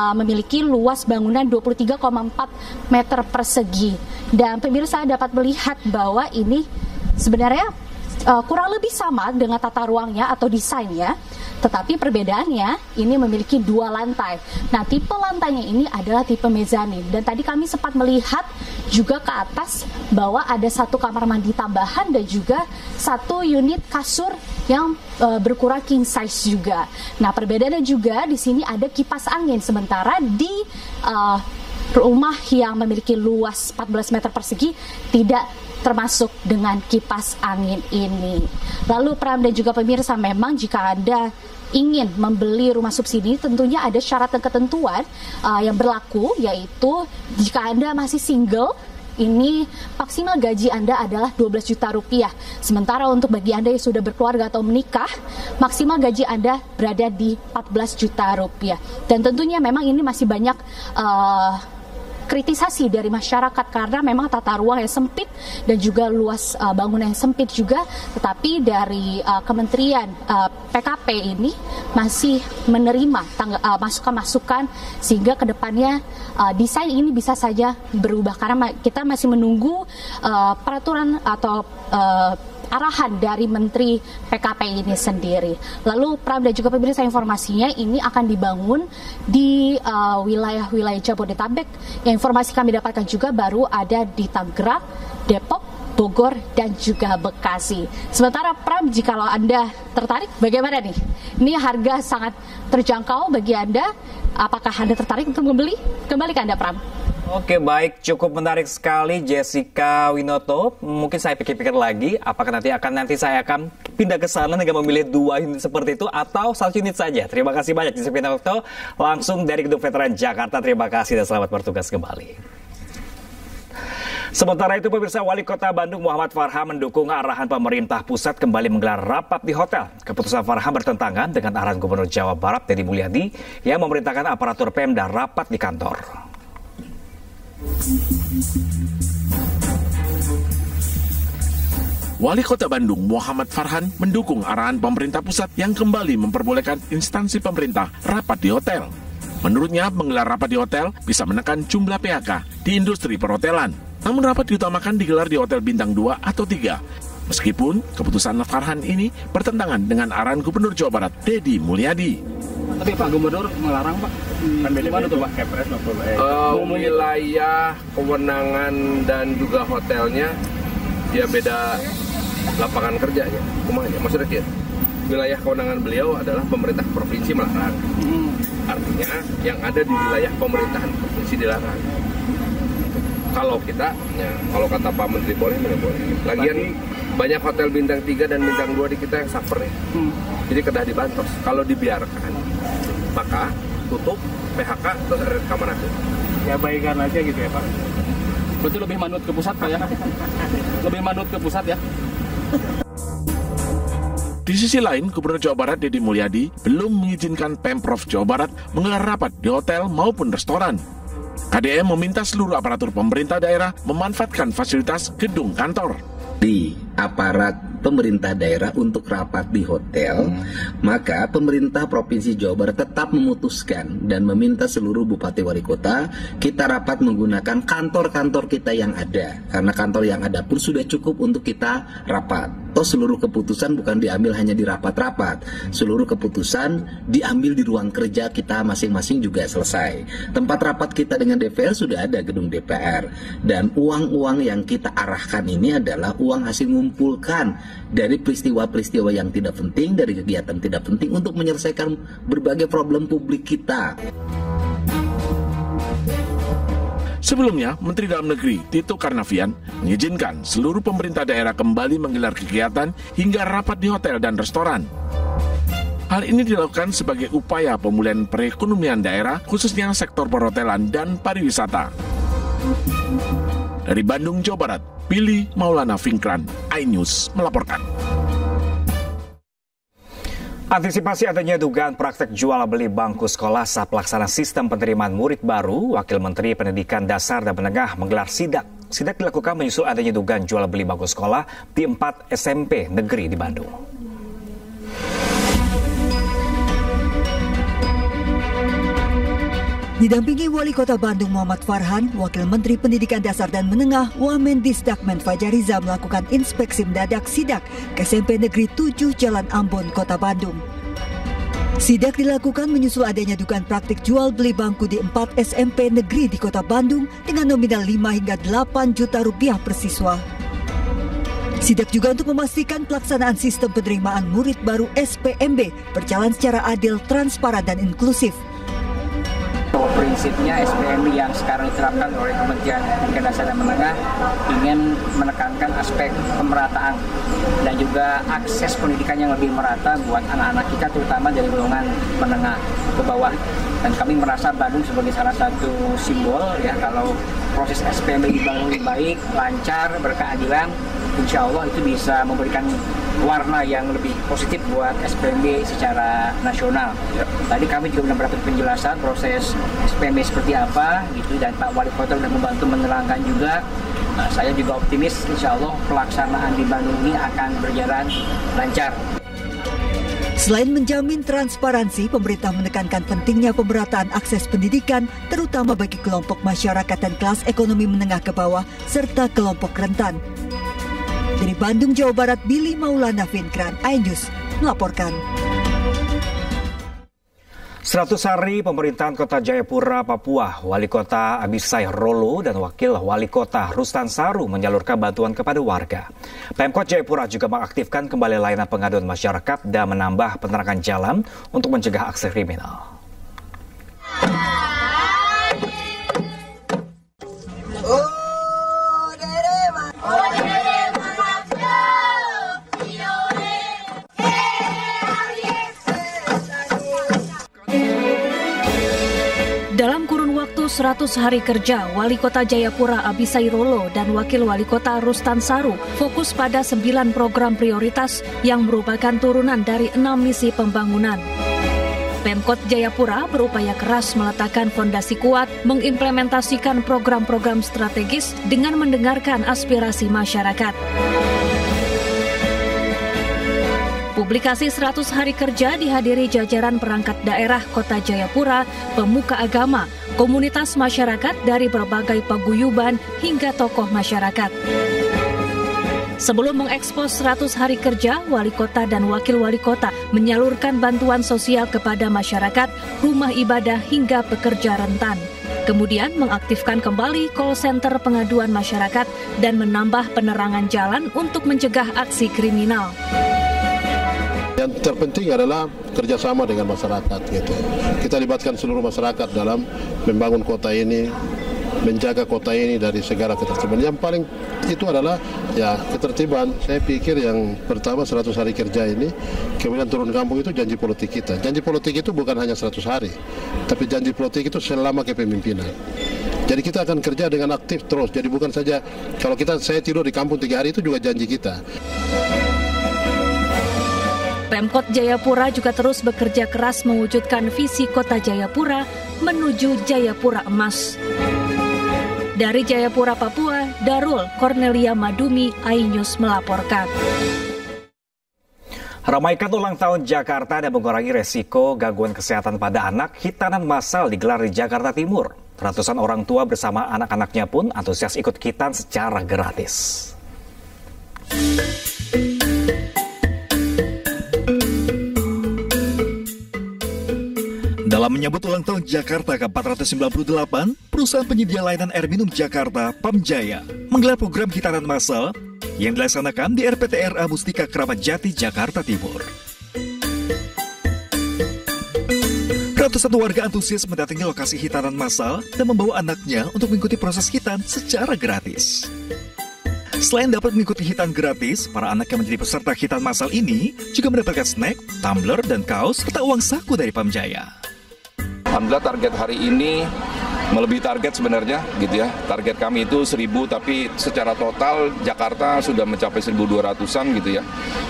Speaker 27: memiliki luas bangunan 23,4 meter persegi. Dan pemirsa dapat melihat bahwa ini sebenarnya kurang lebih sama dengan tata ruangnya atau desainnya, tetapi perbedaannya ini memiliki 2 lantai. Nah, tipe lantainya ini adalah tipe mezanin, dan tadi kami sempat melihat juga ke atas bahwa ada satu kamar mandi tambahan dan juga satu unit kasur yang berukuran king size juga. Nah, perbedaannya juga di sini ada kipas angin, sementara di rumah yang memiliki luas 14 meter persegi tidak termasuk dengan kipas angin ini. Lalu Pram dan juga pemirsa, memang jika Anda ingin membeli rumah subsidi, tentunya ada syarat dan ketentuan yang berlaku, yaitu jika Anda masih single, ini maksimal gaji Anda adalah 12 juta rupiah. Sementara untuk bagi Anda yang sudah berkeluarga atau menikah, maksimal gaji Anda berada di 14 juta rupiah. Dan tentunya memang ini masih banyak kritisasi dari masyarakat karena memang tata ruang yang sempit dan juga luas bangunan yang sempit juga, tetapi dari Kementerian PKP ini masih menerima masukan-masukan sehingga kedepannya desain ini bisa saja berubah karena kita masih menunggu peraturan atau arahan dari Menteri PKP ini sendiri. Lalu Pram dan juga pemirsa, informasinya ini akan dibangun di wilayah-wilayah Jabodetabek. Yang informasi kami dapatkan juga baru ada di Tangerang, Depok, Bogor, dan juga Bekasi. Sementara Pram, jika Anda tertarik, bagaimana nih? Ini harga sangat terjangkau bagi Anda. Apakah Anda tertarik untuk membeli? Kembali ke Anda, Pram.
Speaker 2: Oke, baik, cukup menarik sekali Jessica Winoto. Mungkin saya pikir-pikir lagi, apakah nanti saya akan pindah ke sana dengan memilih 2 unit seperti itu atau 1 unit saja. Terima kasih banyak Jessica Winoto, langsung dari Gedung Veteran Jakarta. Terima kasih dan selamat bertugas kembali. Sementara itu, pemirsa, Wali Kota Bandung Muhammad Farhan mendukung arahan pemerintah pusat kembali menggelar rapat di hotel. Keputusan Farhan bertentangan dengan arahan Gubernur Jawa Barat Deddy Mulyadi yang memerintahkan aparatur Pemda rapat di kantor.
Speaker 8: Wali Kota Bandung Muhammad Farhan mendukung arahan pemerintah pusat yang kembali memperbolehkan instansi pemerintah rapat di hotel. Menurutnya, menggelar rapat di hotel bisa menekan jumlah PHK di industri perhotelan. Namun rapat diutamakan digelar di hotel bintang 2 atau 3. Meskipun keputusan Farhan ini bertentangan dengan arahan Gubernur Jawa Barat Deddy Mulyadi.
Speaker 25: Tapi Pak Gubernur melarang, Pak. Gimana tuh, Pak?
Speaker 3: Wilayah kewenangan dan juga hotelnya dia beda lapangan kerjanya, kumanya. Maksudnya dia, wilayah kewenangan beliau adalah pemerintah provinsi melarang. Artinya yang ada di wilayah pemerintahan provinsi dilarang. Kalau kita, ya, kalau kata Pak Menteri boleh, boleh. Lagian banyak hotel bintang 3 dan bintang 2 di kita yang suffer ya. Jadi kedah dibantos. Kalau dibiarkan, maka tutup, PHK, terus ada rekaman aja.
Speaker 25: Ya baikkan aja gitu ya Pak. Berarti lebih manut ke pusat Pak ya? Lebih manut ke pusat ya?
Speaker 8: Di sisi lain, Gubernur Jawa Barat Deddy Mulyadi belum mengizinkan Pemprov Jawa Barat menggelar rapat di hotel maupun restoran. KDM meminta seluruh aparatur pemerintah daerah memanfaatkan fasilitas gedung kantor.
Speaker 9: Di aparat pemerintah daerah untuk rapat di hotel, maka pemerintah Provinsi Jawa Barat tetap memutuskan dan meminta seluruh bupati wali kota kita rapat menggunakan kantor-kantor kita yang ada, karena kantor yang ada pun sudah cukup untuk kita rapat. Toh seluruh keputusan bukan diambil hanya di rapat-rapat, seluruh keputusan diambil di ruang kerja kita masing-masing juga selesai. Tempat rapat kita dengan DPR sudah ada gedung DPR, dan uang-uang yang kita arahkan ini adalah uang hasil mengumpulkan dari peristiwa-peristiwa yang tidak penting, dari kegiatan tidak penting untuk menyelesaikan berbagai problem publik kita.
Speaker 8: Sebelumnya, Menteri Dalam Negeri Tito Karnavian mengizinkan seluruh pemerintah daerah kembali menggelar kegiatan hingga rapat di hotel dan restoran. Hal ini dilakukan sebagai upaya pemulihan perekonomian daerah, khususnya sektor perhotelan dan pariwisata. Dari Bandung, Jawa Barat, Billy Maulana Finkran, iNews melaporkan.
Speaker 2: Antisipasi adanya dugaan praktek jual beli bangku sekolah saat pelaksanaan sistem penerimaan murid baru, Wakil Menteri Pendidikan Dasar dan Menengah menggelar sidak. Sidak dilakukan menyusul adanya dugaan jual beli bangku sekolah di 4 SMP negeri di Bandung.
Speaker 11: Didampingi Wali Kota Bandung Muhammad Farhan, Wakil Menteri Pendidikan Dasar dan Menengah Wamendisdakmen Fajariza melakukan inspeksi mendadak sidak ke SMP Negeri 7 Jalan Ambon, Kota Bandung. Sidak dilakukan menyusul adanya dugaan praktik jual beli bangku di 4 SMP negeri di Kota Bandung dengan nominal 5 hingga 8 juta rupiah per siswa. Sidak juga untuk memastikan pelaksanaan sistem penerimaan murid baru SPMB berjalan secara adil, transparan, dan inklusif.
Speaker 1: bahwa prinsipnya SPMB yang sekarang diterapkan oleh Kementerian Pendidikan Dasar dan Menengah ingin menekankan aspek pemerataan dan juga akses pendidikan yang lebih merata buat anak-anak kita, terutama dari golongan menengah ke bawah. Dan kami merasa Bandung sebagai salah satu simbol ya, kalau proses SPMB dibangun baik, lancar, berkeadilan, insya Allah itu bisa memberikan warna yang lebih positif buat SPMB secara nasional. Tadi kami juga mendapatkan penjelasan proses SPMB seperti apa gitu, dan Pak Wali Kota sudah membantu menerangkan juga. Saya juga optimis insya Allah pelaksanaan di Bandung ini akan berjalan lancar.
Speaker 11: Selain menjamin transparansi, pemerintah menekankan pentingnya pemerataan akses pendidikan, terutama bagi kelompok masyarakat dan kelas ekonomi menengah ke bawah, serta kelompok rentan. Dari Bandung, Jawa Barat, Billy Maulana Vinkran, iNews melaporkan.
Speaker 2: 100 hari pemerintahan Kota Jayapura, Papua, Wali Kota Abisai Rolo dan Wakil Wali Kota Rustan Saru menyalurkan bantuan kepada warga. Pemkot Jayapura juga mengaktifkan kembali layanan pengaduan masyarakat dan menambah penerangan jalan untuk mencegah aksi kriminal.
Speaker 7: Dalam kurun waktu 100 hari kerja, Wali Kota Jayapura Abisai Rolo dan Wakil Wali Kota Rustan Saru fokus pada 9 program prioritas yang merupakan turunan dari 6 misi pembangunan. Pemkot Jayapura berupaya keras meletakkan fondasi kuat, mengimplementasikan program-program strategis dengan mendengarkan aspirasi masyarakat. Publikasi 100 hari kerja dihadiri jajaran perangkat daerah Kota Jayapura, pemuka agama, komunitas masyarakat dari berbagai paguyuban hingga tokoh masyarakat. Sebelum mengekspos 100 hari kerja, Wali Kota dan Wakil Wali Kota menyalurkan bantuan sosial kepada masyarakat, rumah ibadah hingga pekerja rentan. Kemudian mengaktifkan kembali call center pengaduan masyarakat dan menambah penerangan jalan untuk mencegah aksi kriminal.
Speaker 6: Yang terpenting adalah kerjasama dengan masyarakat gitu. Kita libatkan seluruh masyarakat dalam membangun kota ini, menjaga kota ini dari segala ketertiban. Yang paling itu adalah ya ketertiban. Saya pikir yang pertama 100 hari kerja ini, kemudian turun kampung itu janji politik kita. Janji politik itu bukan hanya 100 hari, tapi janji politik itu selama kepemimpinan. Jadi kita akan kerja dengan aktif terus. Jadi bukan saja kalau saya tidur di kampung 3 hari itu juga janji kita.
Speaker 7: Pemkot Jayapura juga terus bekerja keras mewujudkan visi Kota Jayapura menuju Jayapura Emas. Dari Jayapura, Papua, Darul Cornelia Madumi, iNews melaporkan.
Speaker 2: Ramaikan ulang tahun Jakarta dan mengurangi resiko gangguan kesehatan pada anak, hitanan massal digelar di Jakarta Timur. Ratusan orang tua bersama anak-anaknya pun antusias ikut hitan secara gratis.
Speaker 15: Dalam menyambut ulang tahun Jakarta ke-498, perusahaan penyedia layanan air minum Jakarta, Pamjaya, menggelar program hitanan massal yang dilaksanakan di RPTRA Mustika Keramat Jati, Jakarta Timur. Ratusan warga antusias mendatangi lokasi hitanan massal dan membawa anaknya untuk mengikuti proses hitan secara gratis. Selain dapat mengikuti hitan gratis, para anak yang menjadi peserta hitan massal ini juga mendapatkan snack, tumbler, dan kaos serta uang saku dari Pamjaya.
Speaker 12: Alhamdulillah target hari ini melebihi target sebenarnya gitu ya. Target kami itu 1.000, tapi secara total Jakarta sudah mencapai 1.200-an gitu ya.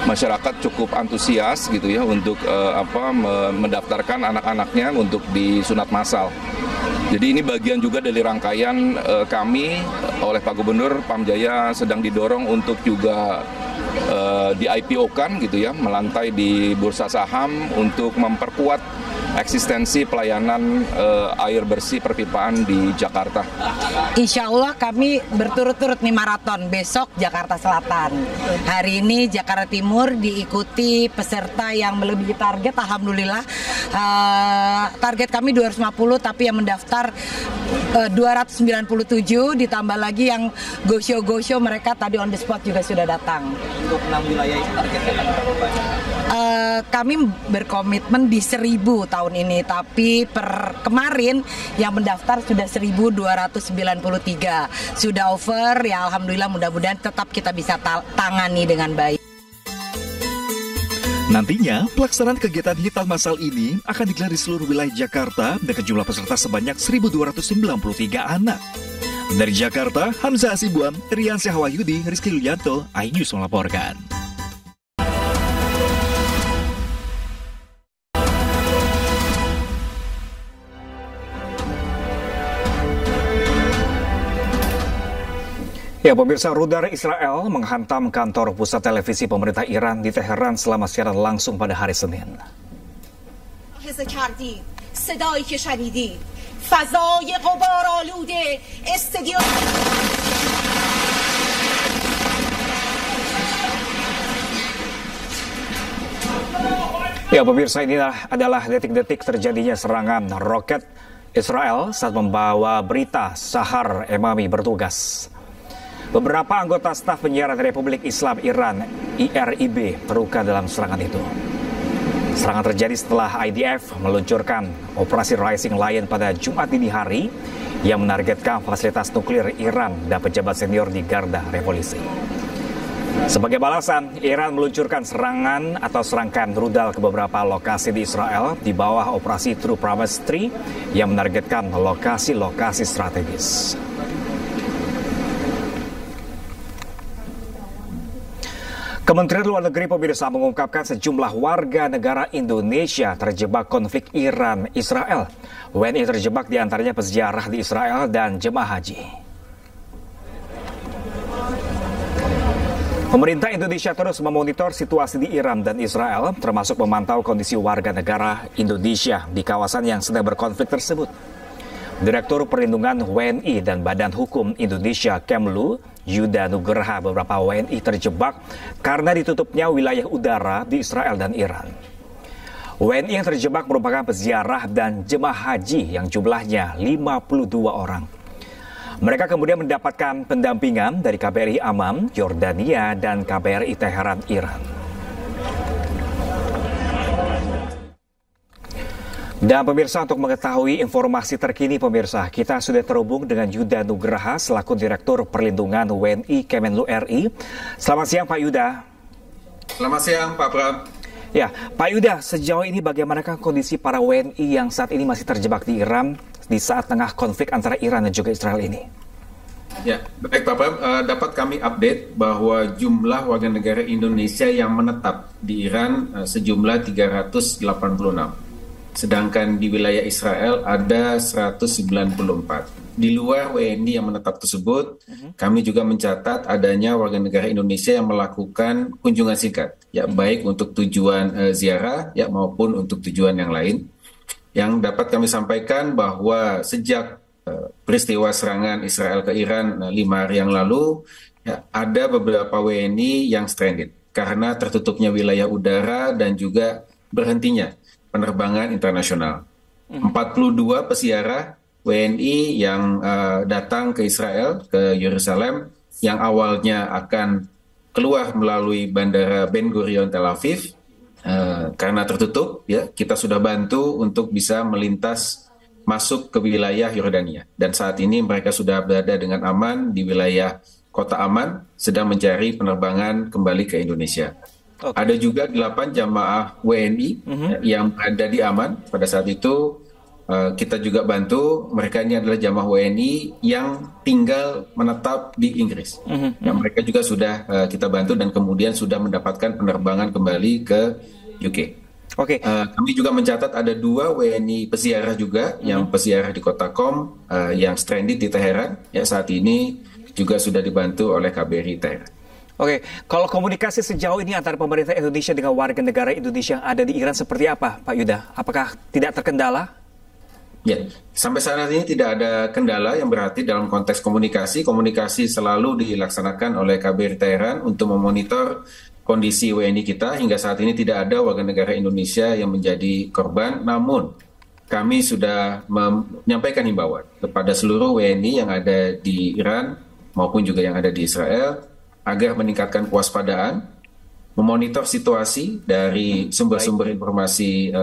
Speaker 12: Masyarakat cukup antusias gitu ya untuk mendaftarkan anak-anaknya untuk disunat massal. Jadi ini bagian juga dari rangkaian kami oleh Pak Gubernur. Pamjaya sedang didorong untuk juga di IPO-kan gitu ya, melantai di bursa saham untuk memperkuat eksistensi pelayanan air bersih perpipaan di Jakarta.
Speaker 13: Insya Allah kami berturut-turut nih maraton, besok Jakarta Selatan. Hari ini Jakarta Timur diikuti peserta yang melebihi target, alhamdulillah. Target kami 250, tapi yang mendaftar 297, ditambah lagi yang go show mereka tadi on the spot juga sudah datang.
Speaker 21: Untuk 6 wilayah itu targetnya berapa banyak?
Speaker 13: kami berkomitmen di 1.000 tahun ini, tapi per kemarin yang mendaftar sudah 1.293, sudah over ya, alhamdulillah, mudah-mudahan tetap kita bisa tangani dengan baik.
Speaker 15: Nantinya, pelaksanaan kegiatan hitan massal ini akan digelar di seluruh wilayah Jakarta dengan jumlah peserta sebanyak 1.293 anak. Dari Jakarta, Hamzah Asibuan, Rian Syahwayudi, Rizky Luyanto, iNews melaporkan.
Speaker 2: Ya, pemirsa, rudal Israel menghantam kantor pusat televisi pemerintah Iran di Teheran selama siaran langsung pada hari Senin. Ya, pemirsa, ini adalah detik-detik terjadinya serangan roket Israel saat membawa berita Sahar Emami bertugas. Beberapa anggota staf penyiaran Republik Islam Iran (IRIB) terluka dalam serangan itu. Serangan terjadi setelah IDF meluncurkan operasi Rising Lion pada Jumat dini hari yang menargetkan fasilitas nuklir Iran dan pejabat senior di garda revolusi. Sebagai balasan, Iran meluncurkan serangan atau serangkaian rudal ke beberapa lokasi di Israel di bawah operasi True Promise 3 yang menargetkan lokasi-lokasi strategis. Kementerian Luar Negeri pemirsa mengungkapkan sejumlah warga negara Indonesia terjebak konflik Iran-Israel. WNI terjebak diantaranya peziarah di Israel dan jemaah haji. Pemerintah Indonesia terus memonitor situasi di Iran dan Israel, termasuk memantau kondisi warga negara Indonesia di kawasan yang sedang berkonflik tersebut. Direktur Perlindungan WNI dan Badan Hukum Indonesia Kemlu, Yuda Nugraha, beberapa WNI terjebak karena ditutupnya wilayah udara di Israel dan Iran. WNI yang terjebak merupakan peziarah dan jemaah haji yang jumlahnya 52 orang. Mereka kemudian mendapatkan pendampingan dari KBRI Amman, Yordania, dan KBRI Teheran, Iran. Dan pemirsa, untuk mengetahui informasi terkini pemirsa, kita sudah terhubung dengan Yuda Nugraha selaku Direktur Perlindungan WNI Kemenlu RI. Selamat siang Pak Yuda.
Speaker 5: Selamat siang Pak Pram.
Speaker 2: Ya, Pak Yuda, sejauh ini bagaimanakah kondisi para WNI yang saat ini masih terjebak di Iran di saat tengah konflik antara Iran dan juga Israel ini?
Speaker 5: Ya, baik Pak Pram, dapat kami update bahwa jumlah warga negara Indonesia yang menetap di Iran sejumlah 386. Sedangkan di wilayah Israel ada 194. Di luar WNI yang menetap tersebut, kami juga mencatat adanya warga negara Indonesia yang melakukan kunjungan singkat, ya baik untuk tujuan ziarah ya maupun untuk tujuan yang lain. Yang dapat kami sampaikan bahwa sejak peristiwa serangan Israel ke Iran 5 hari yang lalu, ya, ada beberapa WNI yang stranded karena tertutupnya wilayah udara dan juga berhentinya penerbangan internasional. 42 peziarah WNI yang datang ke Israel, ke Yerusalem, yang awalnya akan keluar melalui Bandara Ben Gurion Tel Aviv, karena tertutup, ya kita sudah bantu untuk bisa melintas masuk ke wilayah Yordania. Dan saat ini mereka sudah berada dengan aman di wilayah Kota Amman, sedang mencari penerbangan kembali ke Indonesia. Okay. Ada juga 8 jamaah WNI yang berada di Amman. Pada saat itu kita juga bantu. Mereka ini adalah jamaah WNI yang tinggal menetap di Inggris. Yang mereka juga sudah kita bantu dan kemudian sudah mendapatkan penerbangan kembali ke UK.
Speaker 2: Okay.
Speaker 5: Kami juga mencatat ada 2 WNI peziarah juga yang peziarah di Kota Qom yang stranded di Teheran. Ya, saat ini juga sudah dibantu oleh KBRI Teheran.
Speaker 2: Oke, kalau komunikasi sejauh ini antara pemerintah Indonesia dengan warga negara Indonesia yang ada di Iran seperti apa, Pak Yuda? Apakah tidak terkendala?
Speaker 5: Ya, sampai saat ini tidak ada kendala yang berarti dalam konteks komunikasi. Komunikasi selalu dilaksanakan oleh KBRI Teheran untuk memonitor kondisi WNI kita. Hingga saat ini tidak ada warga negara Indonesia yang menjadi korban. Namun, kami sudah menyampaikan himbauan kepada seluruh WNI yang ada di Iran maupun juga yang ada di Israel agar meningkatkan kewaspadaan memonitor situasi dari sumber-sumber informasi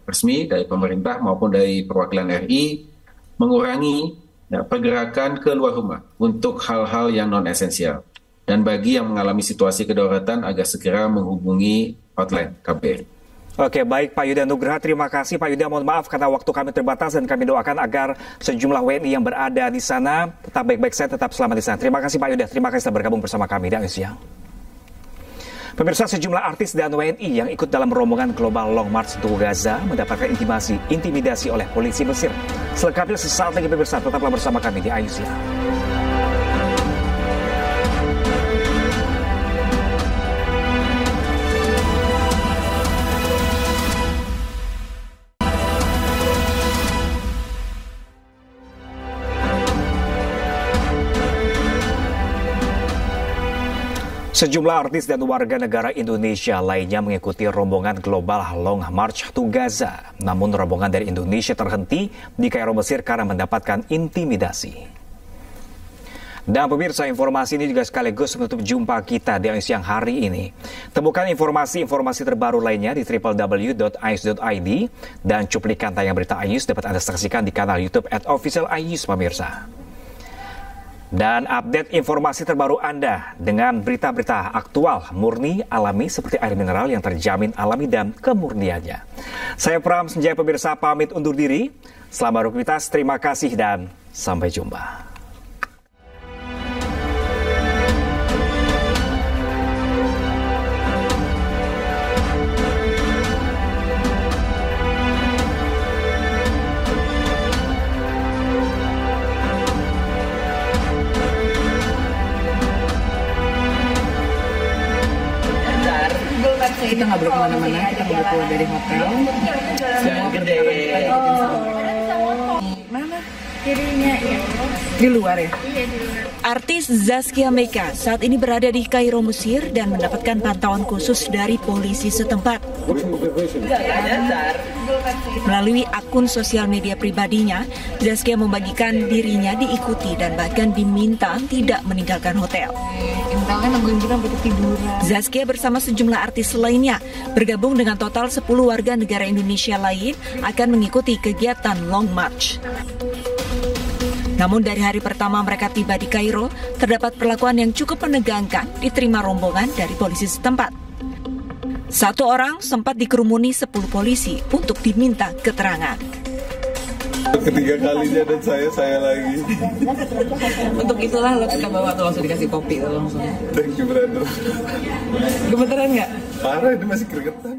Speaker 5: resmi dari pemerintah maupun dari perwakilan RI, mengurangi pergerakan ke luar rumah untuk hal-hal yang non-esensial. Dan bagi yang mengalami situasi kedaruratan agar segera menghubungi hotline KBRI.
Speaker 2: Oke, baik Pak Yuda Nugraha, terima kasih Pak Yuda. Mohon maaf karena waktu kami terbatas dan kami doakan agar sejumlah WNI yang berada di sana tetap baik-baik saja, tetap selamat di sana. Terima kasih Pak Yuda, terima kasih telah bergabung bersama kami di AIU Siang. Pemirsa, sejumlah artis dan WNI yang ikut dalam rombongan Global Long March to Gaza mendapatkan intimidasi oleh polisi Mesir. Selengkapnya sesaat lagi pemirsa, tetaplah bersama kami di AIU Siang. Sejumlah artis dan warga negara Indonesia lainnya mengikuti rombongan Global Long March to Gaza. Namun rombongan dari Indonesia terhenti di Kairo, Mesir karena mendapatkan intimidasi. Dan pemirsa, informasi ini juga sekaligus menutup jumpa kita di AIU Siang hari ini. Temukan informasi-informasi terbaru lainnya di www.aius.id dan cuplikan tayang berita AIUS dapat Anda saksikan di kanal YouTube @officialaius pemirsa. Dan update informasi terbaru Anda dengan berita-berita aktual, murni, alami seperti air mineral yang terjamin alami dan kemurniannya. Saya Pram Senjaya pemirsa pamit undur diri. Selamat beraktivitas, terima kasih dan sampai jumpa.
Speaker 4: Kita nggak boleh kemana-mana, kita nggak boleh keluar dari hotel. Semua mana? Kirinya ya. Di luar ya? Iya, di luar.
Speaker 11: Artis Zaskia Meka saat ini berada di Kairo, Mesir dan mendapatkan pantauan khusus dari polisi setempat. Melalui akun sosial media pribadinya, Zaskia membagikan dirinya diikuti dan bahkan diminta tidak meninggalkan hotel. Zaskia bersama sejumlah artis lainnya bergabung dengan total 10 warga negara Indonesia lain akan mengikuti kegiatan Long March. Namun dari hari pertama mereka tiba di Kairo, terdapat perlakuan yang cukup menegangkan diterima rombongan dari polisi setempat. Satu orang sempat dikerumuni 10 polisi untuk diminta keterangan.
Speaker 16: Ketiga kalinya dan saya lagi.
Speaker 4: Untuk itulah lo kita bawa atau langsung dikasih kopi langsung.
Speaker 16: Thank you brother.
Speaker 4: Gemeteran nggak?
Speaker 16: Parah, ini masih keringetan.